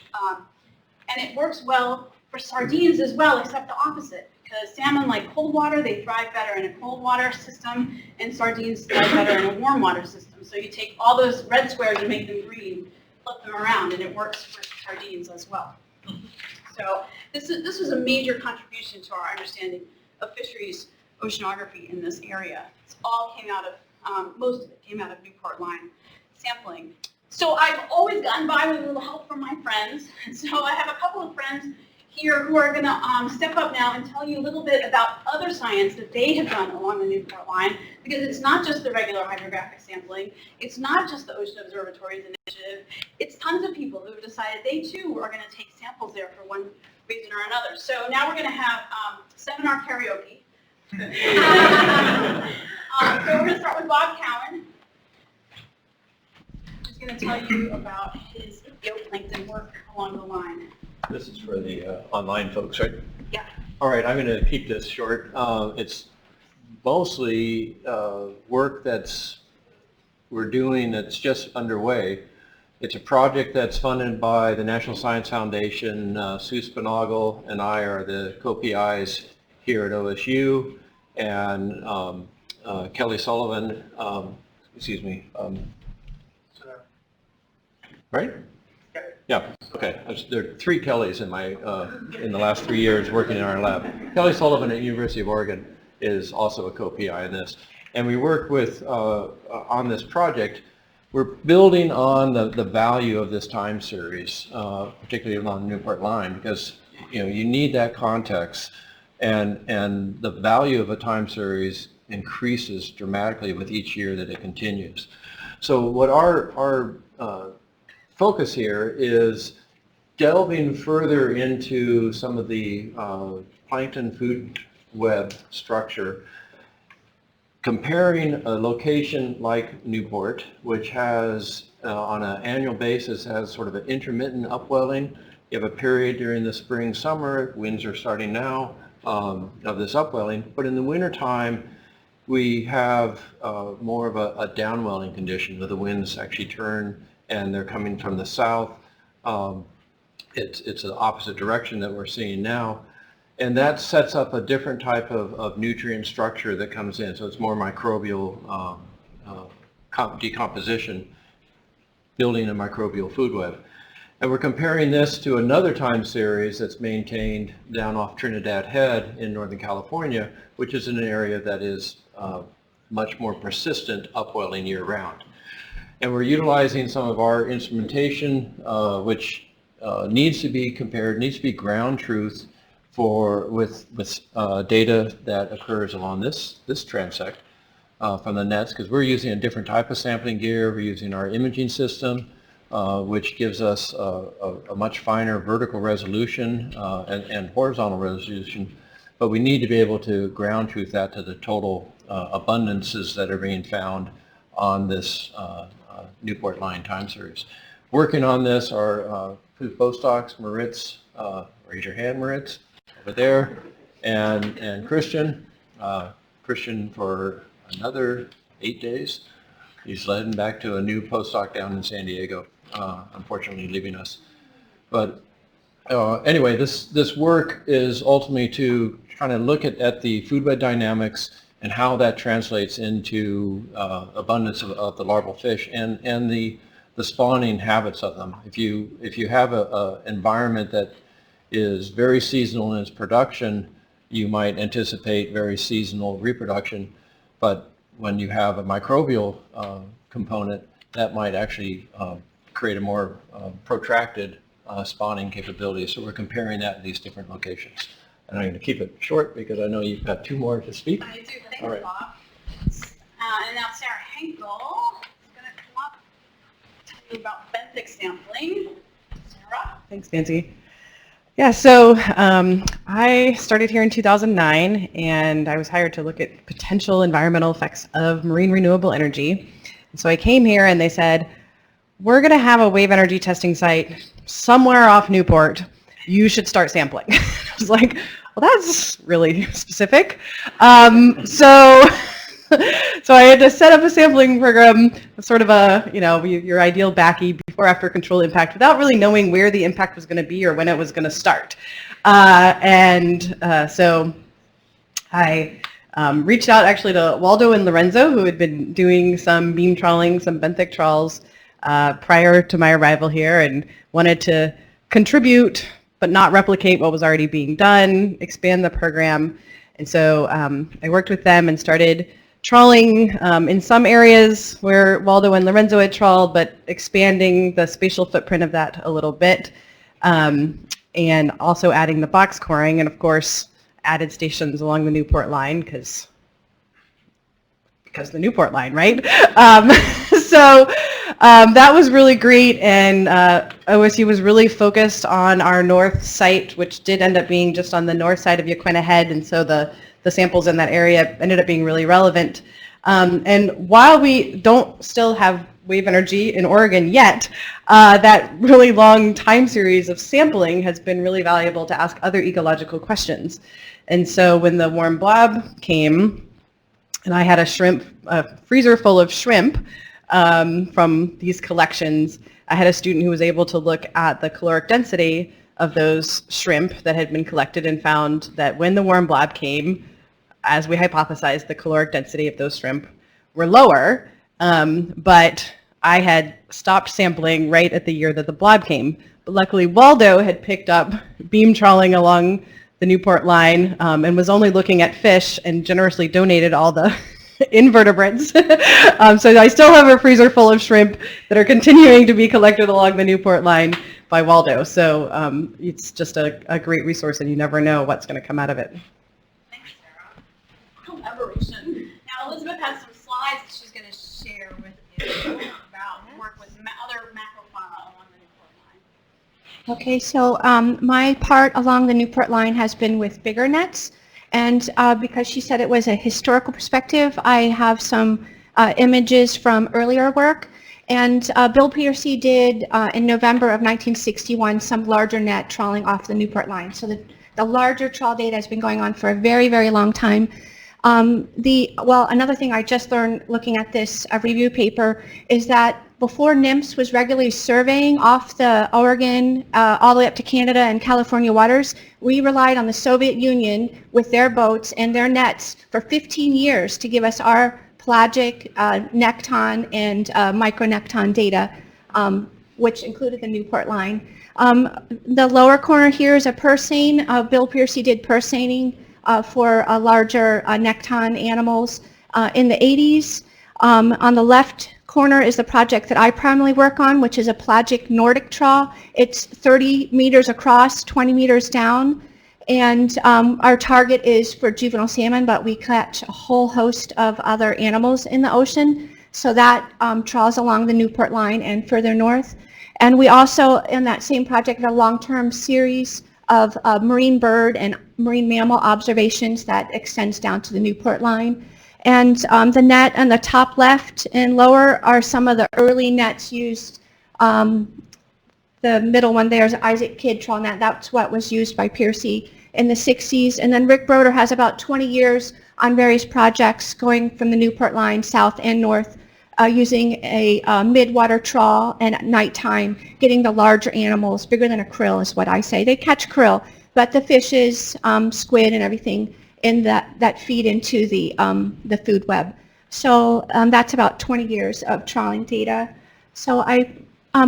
And it works well for sardines as well, except the opposite. Because salmon like cold water, they thrive better in a cold water system, and sardines thrive better in a warm water system. So you take all those red squares and make them green, flip them around, and it works for sardines as well. So this was a major contribution to our understanding of fisheries oceanography in this area. It all came out of, most of it came out of Newport Line sampling. So I've always gotten by with a little help from my friends. So I have a couple of friends here who are going to step up now and tell you a little bit about other science that they have done along the Newport Line, because it's not just the regular hydrographic sampling, it's not just the Ocean Observatories Initiative, it's tons of people who have decided they too are going to take samples there for one reason or another. So now we're going to have seminar karaoke. So we're going to start with Bob Cowan, who's going to tell you about his zooplankton work along the line. This is for the online folks, right? Yeah. All right, I'm going to keep this short. It's mostly work we're doing that's just underway. It's a project that's funded by the National Science Foundation. Sue Spinagle and I are the co-PIs here at OSU, and Kelly Sullivan, right? Yeah, okay. There are 3 Kellys in the last 3 years working in our lab. Kelly Sullivan at University of Oregon is also a co-PI in this. And we work with, on this project, we're building on the value of this time series, particularly along the Newport Line, because you need that context, and the value of a time series increases dramatically with each year that it continues. So what our focus here is delving further into some of the plankton food web structure, comparing a location like Newport, which has on an annual basis has sort of an intermittent upwelling. You have a period during the spring, summer, winds are starting now, of this upwelling, but in the wintertime we have more of a downwelling condition where the winds actually turn and they're coming from the south. It's the opposite direction that we're seeing now. And that sets up a different type of nutrient structure that comes in. So it's more microbial decomposition, building a microbial food web. And we're comparing this to another time series that's maintained down off Trinidad Head in Northern California, which is in an area that is much more persistent upwelling year-round. And we're utilizing some of our instrumentation, which needs to be compared, needs to be ground truth with data that occurs along this transect from the nets, because we're using a different type of sampling gear. We're using our imaging system, which gives us a much finer vertical resolution and horizontal resolution, but we need to be able to ground truth that to the total abundances that are being found on this Newport Line time series. Working on this are two postdocs, Moritz, raise your hand, Moritz, over there, and Christian. Christian for another 8 days. He's heading back to a new postdoc down in San Diego, unfortunately leaving us. But anyway, this work is ultimately to try to look at the food web dynamics and how that translates into abundance of the larval fish and the spawning habits of them. If you have a environment that is very seasonal in its production, you might anticipate very seasonal reproduction, but when you have a microbial component, that might actually create a more protracted spawning capability. So we're comparing that in these different locations. And I'm going to keep it short because I know you've got 2 more to speak. I do. Thanks, All right. Bob. And now Sarah Henkel is going to come up and tell you about benthic sampling. Sarah? Thanks, Nancy. Yeah, so I started here in 2009, and I was hired to look at potential environmental effects of marine renewable energy. And so I came here, and they said, we're going to have a wave energy testing site somewhere off Newport. You should start sampling. I was like, well, that's really specific. So I had to set up a sampling program, sort of a, your ideal BACI, before-after control impact, without really knowing where the impact was going to be or when it was going to start. So I reached out actually to Waldo and Lorenzo, who had been doing some beam trawling, some benthic trawls prior to my arrival here, and wanted to contribute but not replicate what was already being done, expand the program. And so I worked with them and started trawling in some areas where Waldo and Lorenzo had trawled, but expanding the spatial footprint of that a little bit, and also adding the box coring, and of course added stations along the Newport Line because the Newport Line, right? So that was really great, and OSU was really focused on our north site, which did end up being just on the north side of Yaquina Head, and so the samples in that area ended up being really relevant. And while we don't still have wave energy in Oregon yet, that really long time series of sampling has been really valuable to ask other ecological questions. And so when the warm blob came, and I had a freezer full of shrimp from these collections, I had a student who was able to look at the caloric density of those shrimp that had been collected and found that when the warm blob came, as we hypothesized, the caloric density of those shrimp were lower, but I had stopped sampling right at the year that the blob came. But luckily, Waldo had picked up beam trawling along the Newport Line and was only looking at fish and generously donated all the invertebrates. So I still have a freezer full of shrimp that are continuing to be collected along the Newport Line by Waldo. So it's just a great resource, and you never know what's going to come out of it. Thanks, Sarah. Collaboration. Now Elizabeth has some slides that she's going to share with you about work with other macrofauna along the Newport Line. Okay, so my part along the Newport Line has been with bigger nets, and because she said it was a historical perspective, I have some images from earlier work. And Bill Peterson did in November of 1961 some larger net trawling off the Newport Line. So the larger trawl data has been going on for a very, very long time. Another thing I just learned looking at this review paper is that before NIMS was regularly surveying off the Oregon all the way up to Canada and California waters, we relied on the Soviet Union with their boats and their nets for 15 years to give us our pelagic, nekton, and micronekton data, which included the Newport Line. The lower corner here is a pursine. Bill Pearcey did pursining for larger nekton animals in the 80s. On the left corner is the project that I primarily work on, which is a pelagic Nordic trawl. It's 30 meters across, 20 meters down. And our target is for juvenile salmon, but we catch a whole host of other animals in the ocean. So that trawls along the Newport Line and further north. And we also, in that same project, have a long-term series of marine bird and marine mammal observations that extends down to the Newport Line. And the net on the top left and lower are some of the early nets used. The middle one there is Isaac Kidd trawl net. That's what was used by Pearcey in the 60s. And then Rick Broder has about 20 years on various projects going from the Newport Line south and north using a mid-water trawl and at nighttime getting the larger animals, bigger than a krill is what I say. They catch krill, but the fishes, squid and everything in that feed into the food web. So that's about 20 years of trawling data. So I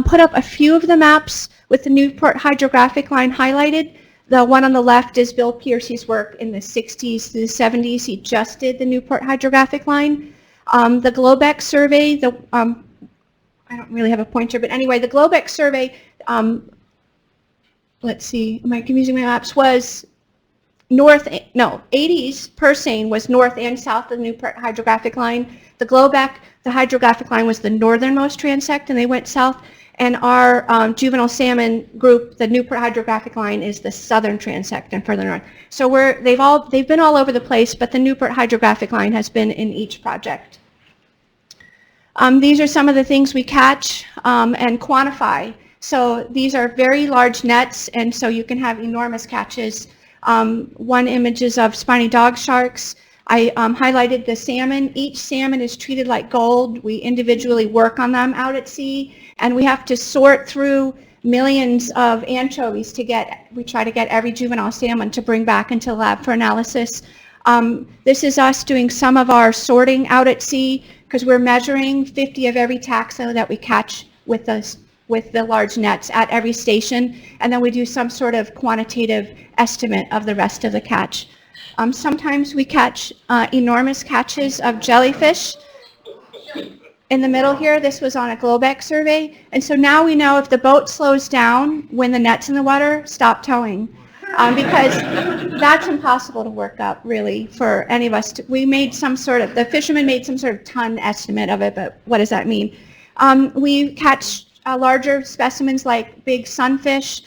put up a few of the maps with the Newport Hydrographic line highlighted. The one on the left is Bill Piercy's work in the 60s through the 70s. He just did the Newport Hydrographic line. The Globex survey, I don't really have a pointer, but anyway, the Globex survey, let's see, am I confusing my maps, was 80s Persane was north and south of the Newport Hydrographic line. The Globex, the hydrographic line, was the northernmost transect, and they went south. And our juvenile salmon group, the Newport Hydrographic line, is the southern transect and further north. So they've been all over the place, but the Newport Hydrographic line has been in each project. These are some of the things we catch and quantify. So these are very large nets, and so you can have enormous catches. One image is of spiny dog sharks. I highlighted the salmon. Each salmon is treated like gold. We individually work on them out at sea, and we have to sort through millions of anchovies we try to get every juvenile salmon to bring back into the lab for analysis. This is us doing some of our sorting out at sea, because we're measuring 50 of every taxa that we catch with the large nets at every station, and then we do some sort of quantitative estimate of the rest of the catch. Sometimes we catch enormous catches of jellyfish. In the middle here, this was on a Globex survey, and so now we know if the boat slows down when the net's in the water, stop towing. Because that's impossible to work up, really, for any of us. The fishermen made some sort of ton estimate of it, but what does that mean? We catch larger specimens like big sunfish.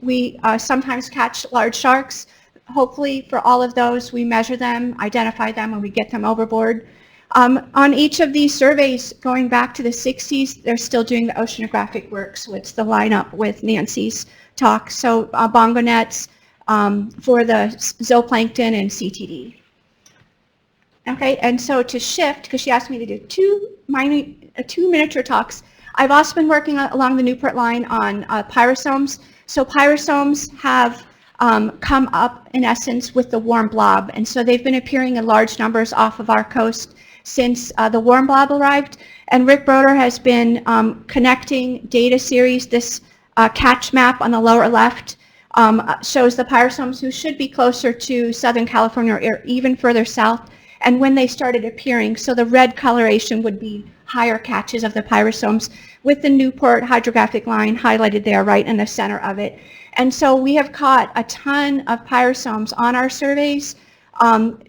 We sometimes catch large sharks. Hopefully, for all of those, we measure them, identify them, and we get them overboard. On each of these surveys, going back to the 60s, they're still doing the oceanographic work, so it's the lineup with Nancy's talk. So bongo nets for the zooplankton and CTD. Okay, and so to shift, because she asked me to do two miniature talks, I've also been working along the Newport line on pyrosomes. So pyrosomes have come up, in essence, with the warm blob, and so they've been appearing in large numbers off of our coast since the warm blob arrived. And Rick Broder has been connecting data series. This catch map on the lower left shows the pyrosomes who should be closer to Southern California or even further south, and when they started appearing. So the red coloration would be higher catches of the pyrosomes, with the Newport Hydrographic line highlighted there right in the center of it. And so we have caught a ton of pyrosomes on our surveys.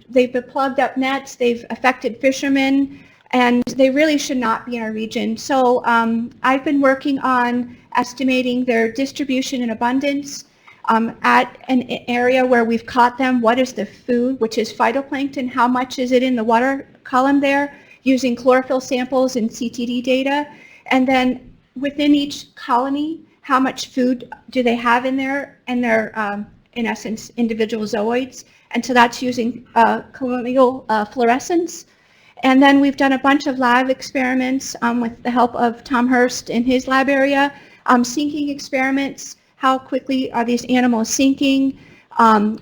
They've been plugged up nets, they've affected fishermen, and they really should not be in our region. So I've been working on estimating their distribution and abundance at an area where we've caught them. What is the food, which is phytoplankton? How much is it in the water column there, using chlorophyll samples and CTD data? And then within each colony, how much food do they have in there, and their, in essence, individual zooids? And so that's using colonial fluorescence. And then we've done a bunch of lab experiments with the help of Tom Hurst in his lab area, sinking experiments. How quickly are these animals sinking?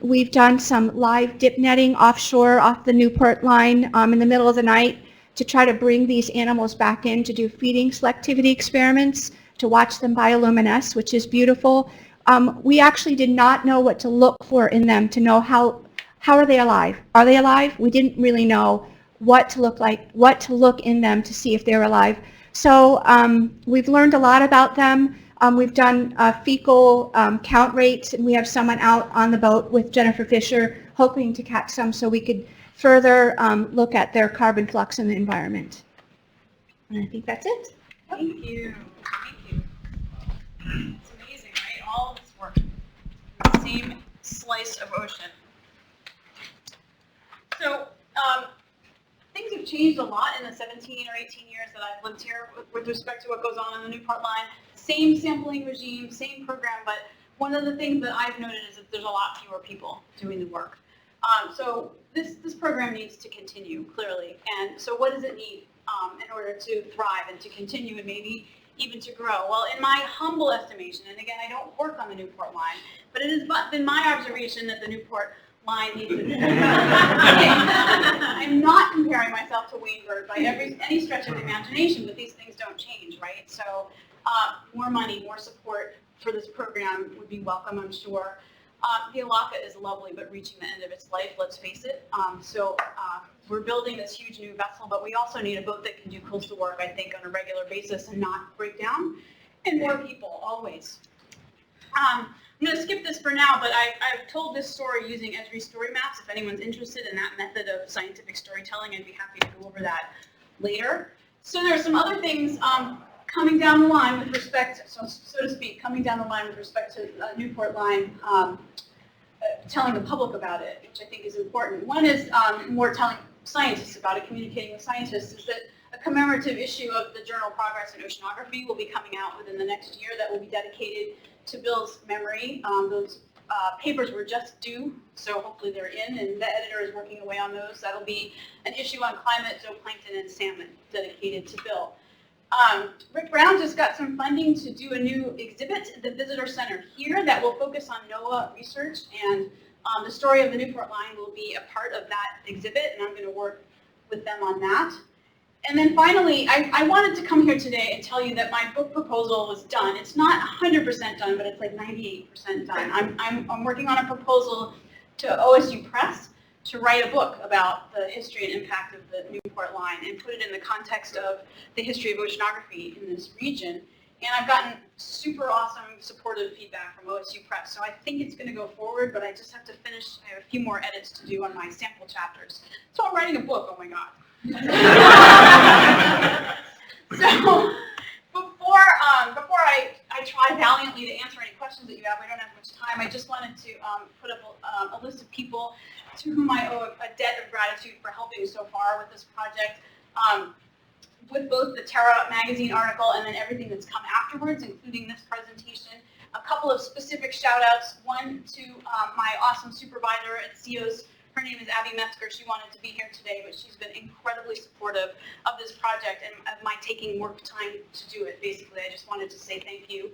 We've done some live dip netting offshore off the Newport line in the middle of the night to try to bring these animals back in to do feeding selectivity experiments, to watch them bioluminesce, which is beautiful. We actually did not know what to look for in them to know how are they alive? Are they alive? We didn't really know what to look in them to see if they're alive. So we've learned a lot about them. We've done fecal count rates, and we have someone out on the boat with Jennifer Fisher hoping to catch some so we could further look at their carbon flux in the environment. And I think that's it. Thank you. Thank you. It's amazing, right? All of this work. The same slice of ocean. So, things have changed a lot in the 17 or 18 years that I've lived here with respect to what goes on the Newport line. Same sampling regime, same program, but one of the things that I've noted is that there's a lot fewer people doing the work. So this program needs to continue, clearly. And so what does it need in order to thrive and to continue and maybe even to grow? Well, in my humble estimation, and again, I don't work on the Newport line, but it has been my observation that the Newport line needs to I'm not comparing myself to Wayne Burt by any stretch of the imagination, but these things don't change, right? So more money, more support for this program would be welcome, I'm sure. The Alaka is lovely, but reaching the end of its life, let's face it. We're building this huge new vessel, but we also need a boat that can do coastal work, I think, on a regular basis and not break down, and more people, always. I'm going to skip this for now, but I've told this story using Esri story maps. If anyone's interested in that method of scientific storytelling, I'd be happy to go over that later. So there are some other things coming down the line with respect, so to speak, coming down the line with respect to Newport Line, telling the public about it, which I think is important. One is more telling scientists about it, communicating with scientists, is that a commemorative issue of the journal Progress in Oceanography will be coming out within the next year that will be dedicated to Bill's memory. Those papers were just due, so hopefully they're in, and the editor is working away on those. That'll be an issue on climate, zooplankton, and salmon dedicated to Bill. Rick Brown just got some funding to do a new exhibit at the Visitor Center here that will focus on NOAA research, and the story of the Newport Line will be a part of that exhibit, and I'm going to work with them on that. And then finally, I wanted to come here today and tell you that my book proposal was done. It's not 100% done, but it's like 98% done. I'm working on a proposal to OSU Press to write a book about the history and impact of the Newport Line and put it in the context of the history of oceanography in this region. And I've gotten super awesome supportive feedback from OSU Press. So I think it's going to go forward, but I just have to finish. I have a few more edits to do on my sample chapters. So I'm writing a book, oh my God. So before I try valiantly to answer any questions that you have, we don't have much time, I just wanted to put up a list of people to whom I owe a debt of gratitude for helping so far with this project, with both the Terra magazine article and then everything that's come afterwards, including this presentation. A couple of specific shout outs, one to my awesome supervisor at CEO's. Her name is Abby Metzger. She wanted to be here today, but she's been incredibly supportive of this project and of my taking work time to do it, basically. I just wanted to say thank you.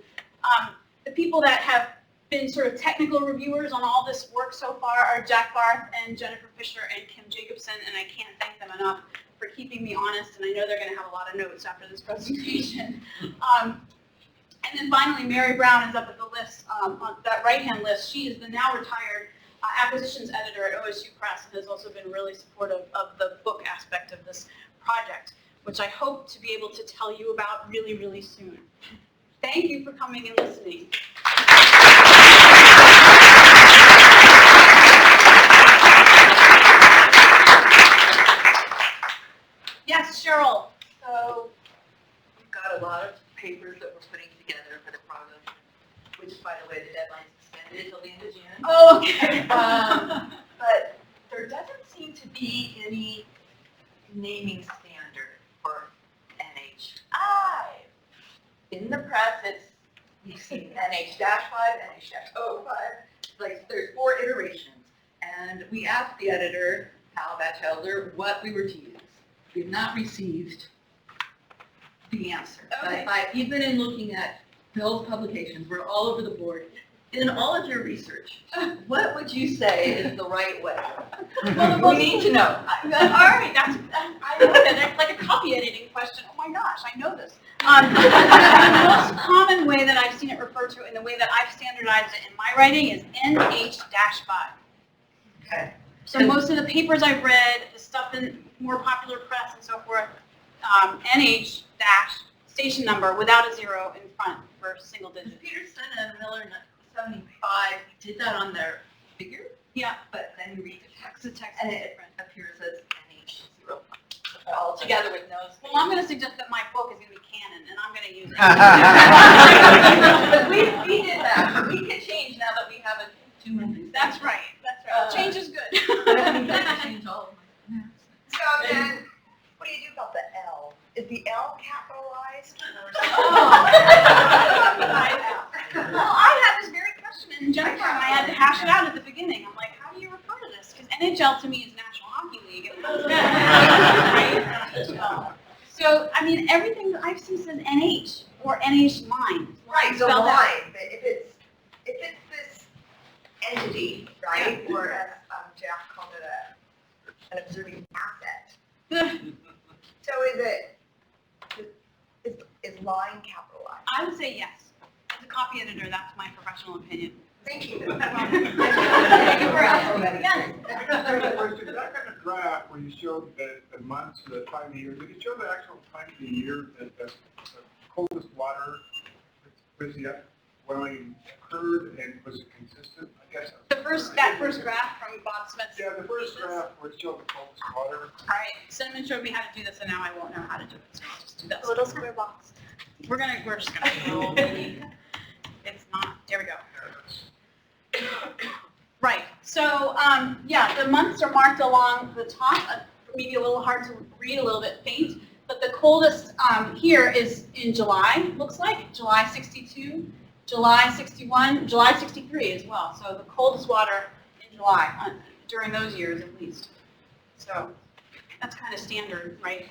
The people that have been sort of technical reviewers on all this work so far are Jack Barth and Jennifer Fisher and Kim Jacobson, and I can't thank them enough for keeping me honest, and I know they're going to have a lot of notes after this presentation. And then finally, Mary Brown is up at the list, on that right-hand list. She is the now retired acquisitions editor at OSU Press and has also been really supportive of the book aspect of this project, which I hope to be able to tell you about really, really soon. Thank you for coming and listening. Yes, Cheryl. So we've got a lot of papers that we're putting together for the project, which, by the way, the deadline's extended until the end of June. Oh, okay. But there doesn't seem to be any naming standard for NH5. In the press, you've seen NH-5, NH-05. Like, there's 4 iterations. And we asked the editor, Hal Batchelder, what we were to use. We've not received the answer. Okay. But even in looking at Bill's publications, we're all over the board. In all of your research, what would you say is the right way? Well, We need to know. All right, I know that. It's like a copy editing question. Oh my gosh, I know this. The most common way that I've seen it referred to, and the way that I've standardized it in my writing, is NH-5. Okay. So most of the papers I've read, the stuff in more popular press and so forth, NH- station number without a 0 in front for single digits. Peterson and Miller 75 did that on their figure. Yeah. But then you read the text, The text and is it different. appears as NH0 all together with no space. Well, I'm going to suggest that my book is going to be canon, and I'm going to use it. But we did that. We can change now that we have a 2 entries. That's right. That's right. Change is good. Change all of my maps. So then, what do you do about the L? Is the L capitalized? Well, I had this very question, and Jennifer and I had to hash it out at the beginning. I'm like, how do you refer to this? Because NHL to me is National Hockey League, and that's right? So, I mean, everything that I've seen says NH or NH line. Right, so Spelled out. line, but if it's this entity, right, or as an observing asset. So is line capitalized? I would say yes. As a copy editor, that's my professional opinion. Thank you. Thank you for asking. Yes. I have a question. That kind of graph where you showed the months, the time of the year, did it show the actual time of the year that the coldest water was the upwelling occurred, and was it consistent? I guess. That first graph from Bob Smith's. Yeah, the first graph where it showed the coldest water. All right, Cinnamon showed me how to do this, and now I won't know how to do it, so I'll just do that. A little square box. We're just gonna go. It's not, there we go. Right, so, yeah, the months are marked along the top, maybe a little hard to read, a little bit faint, but the coldest here is in July, looks like, July 62, July 61, July 63 as well. So the coldest water in July, during those years at least. So that's kind of standard, right?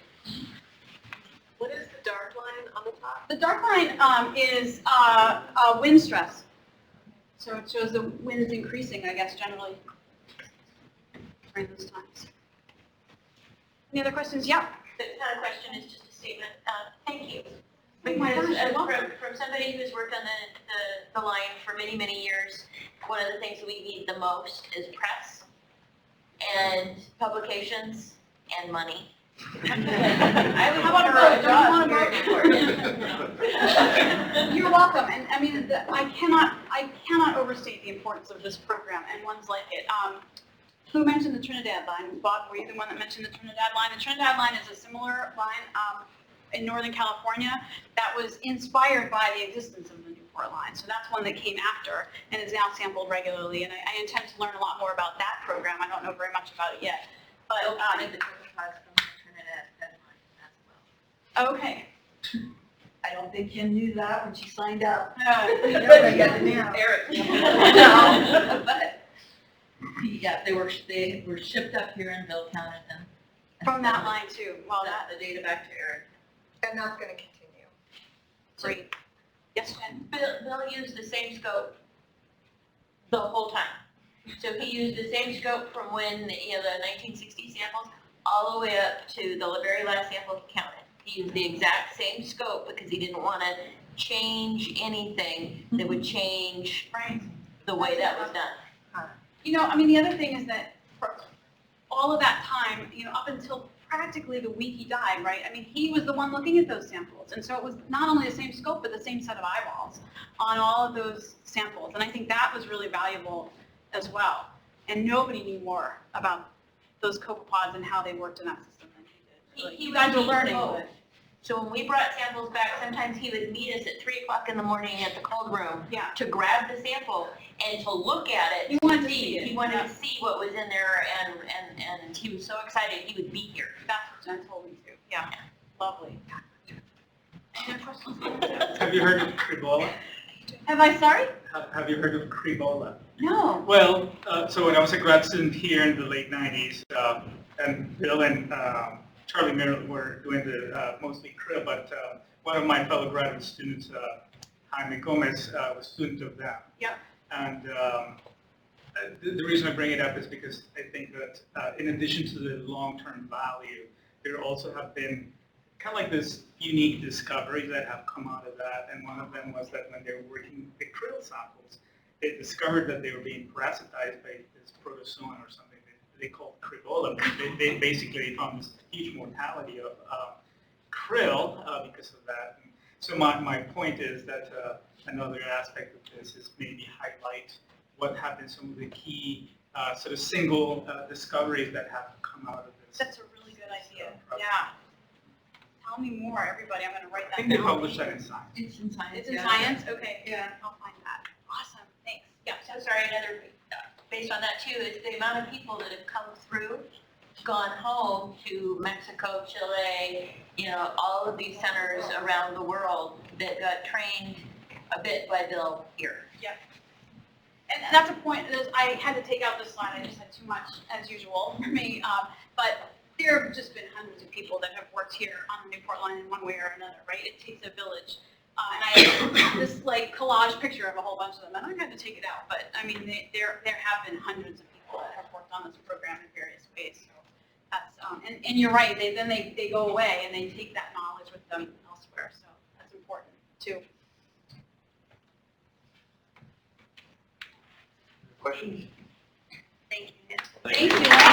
What is the dark line on the top? The dark line is wind stress. So it shows the winds increasing, I guess, generally during those times. Any other questions? Yeah. It's not a question, it's just a statement. Thank you. Oh my gosh, you're welcome. From somebody who's worked on the line for many, many years, one of the things we need the most is press and publications and money. How about a vote? Don't you want a vote? You're welcome. And I mean, I cannot overstate the importance of this program and ones like it. Who mentioned the Trinidad line? Bob, were you the one that mentioned the Trinidad line? The Trinidad line is a similar line in Northern California that was inspired by the existence of the Newport line. So that's one that came after and is now sampled regularly. And I intend to learn a lot more about that program. I don't know very much about it yet. But okay. I don't think Kim knew that when she signed up. Everybody got it now. Eric. No, but yeah, they were shipped up here and Bill counted them. From that line too. Well, that The data back to Eric. And that's going to continue. great. Yes, Jen. Bill used the same scope the whole time. So he used the same scope from when, the 1960 samples all the way up to the very last sample he counted. He used the exact same scope because he didn't want to change anything that would change the way that was done. I mean, the other thing is that for all of that time, up until practically the week he died, right? I mean, he was the one looking at those samples. And so it was not only the same scope, but the same set of eyeballs on all of those samples. And I think that was really valuable as well. And nobody knew more about those copepods and how they worked in that system than he did. He You guys were would learning. know. So when we brought samples back, sometimes he would meet us at 3 o'clock in the morning at the cold room Yeah. to grab the sample and to look at it. He wanted to see it. He wanted Yeah. to see what was in there, and he was so excited he would be here. That's what Jen told me too. Yeah. Lovely. Any other questions? Have you heard of Cribola? Have I, sorry? Have you heard of Cribola? No. Well, so when I was a grad student here in the late 90s, and Bill and Charlie Merrill were doing the mostly krill, but one of my fellow graduate students, Jaime Gomez, was a student of them. Yep. And the reason I bring it up is because I think that in addition to the long-term value, there also have been kind of like this unique discoveries that have come out of that. And one of them was that when they were working the krill samples, they discovered that they were being parasitized by this Pyrosoma or something they called Cribola. They basically found this huge mortality of krill because of that. And so my point is that another aspect of this is maybe highlight what have been some of the key sort of single discoveries that have come out of this. That's a really good idea. Yeah. Tell me more, everybody. I'm going to write that I down. think they published that in Science. It's in science. It's in science? Okay. Yeah. I'll find that. Awesome. Thanks. Yeah, so sorry, another, based on that too, is the amount of people that have come through, gone home to Mexico, Chile, all of these centers around the world that got trained a bit by Bill here. Yep. And that's a point. I had to take out this slide. I just had too much, as usual, for me. But there have just been hundreds of people that have worked here on the Newport Line in one way or another, right? It takes a village. And I have this collage picture of a whole bunch of them, and I had to take it out. But I mean, there have been hundreds of people that have worked on this program in various ways. So That's, and you're right, they go away and they take that knowledge with them elsewhere, so that's important too. Questions? Thank you. Thank you.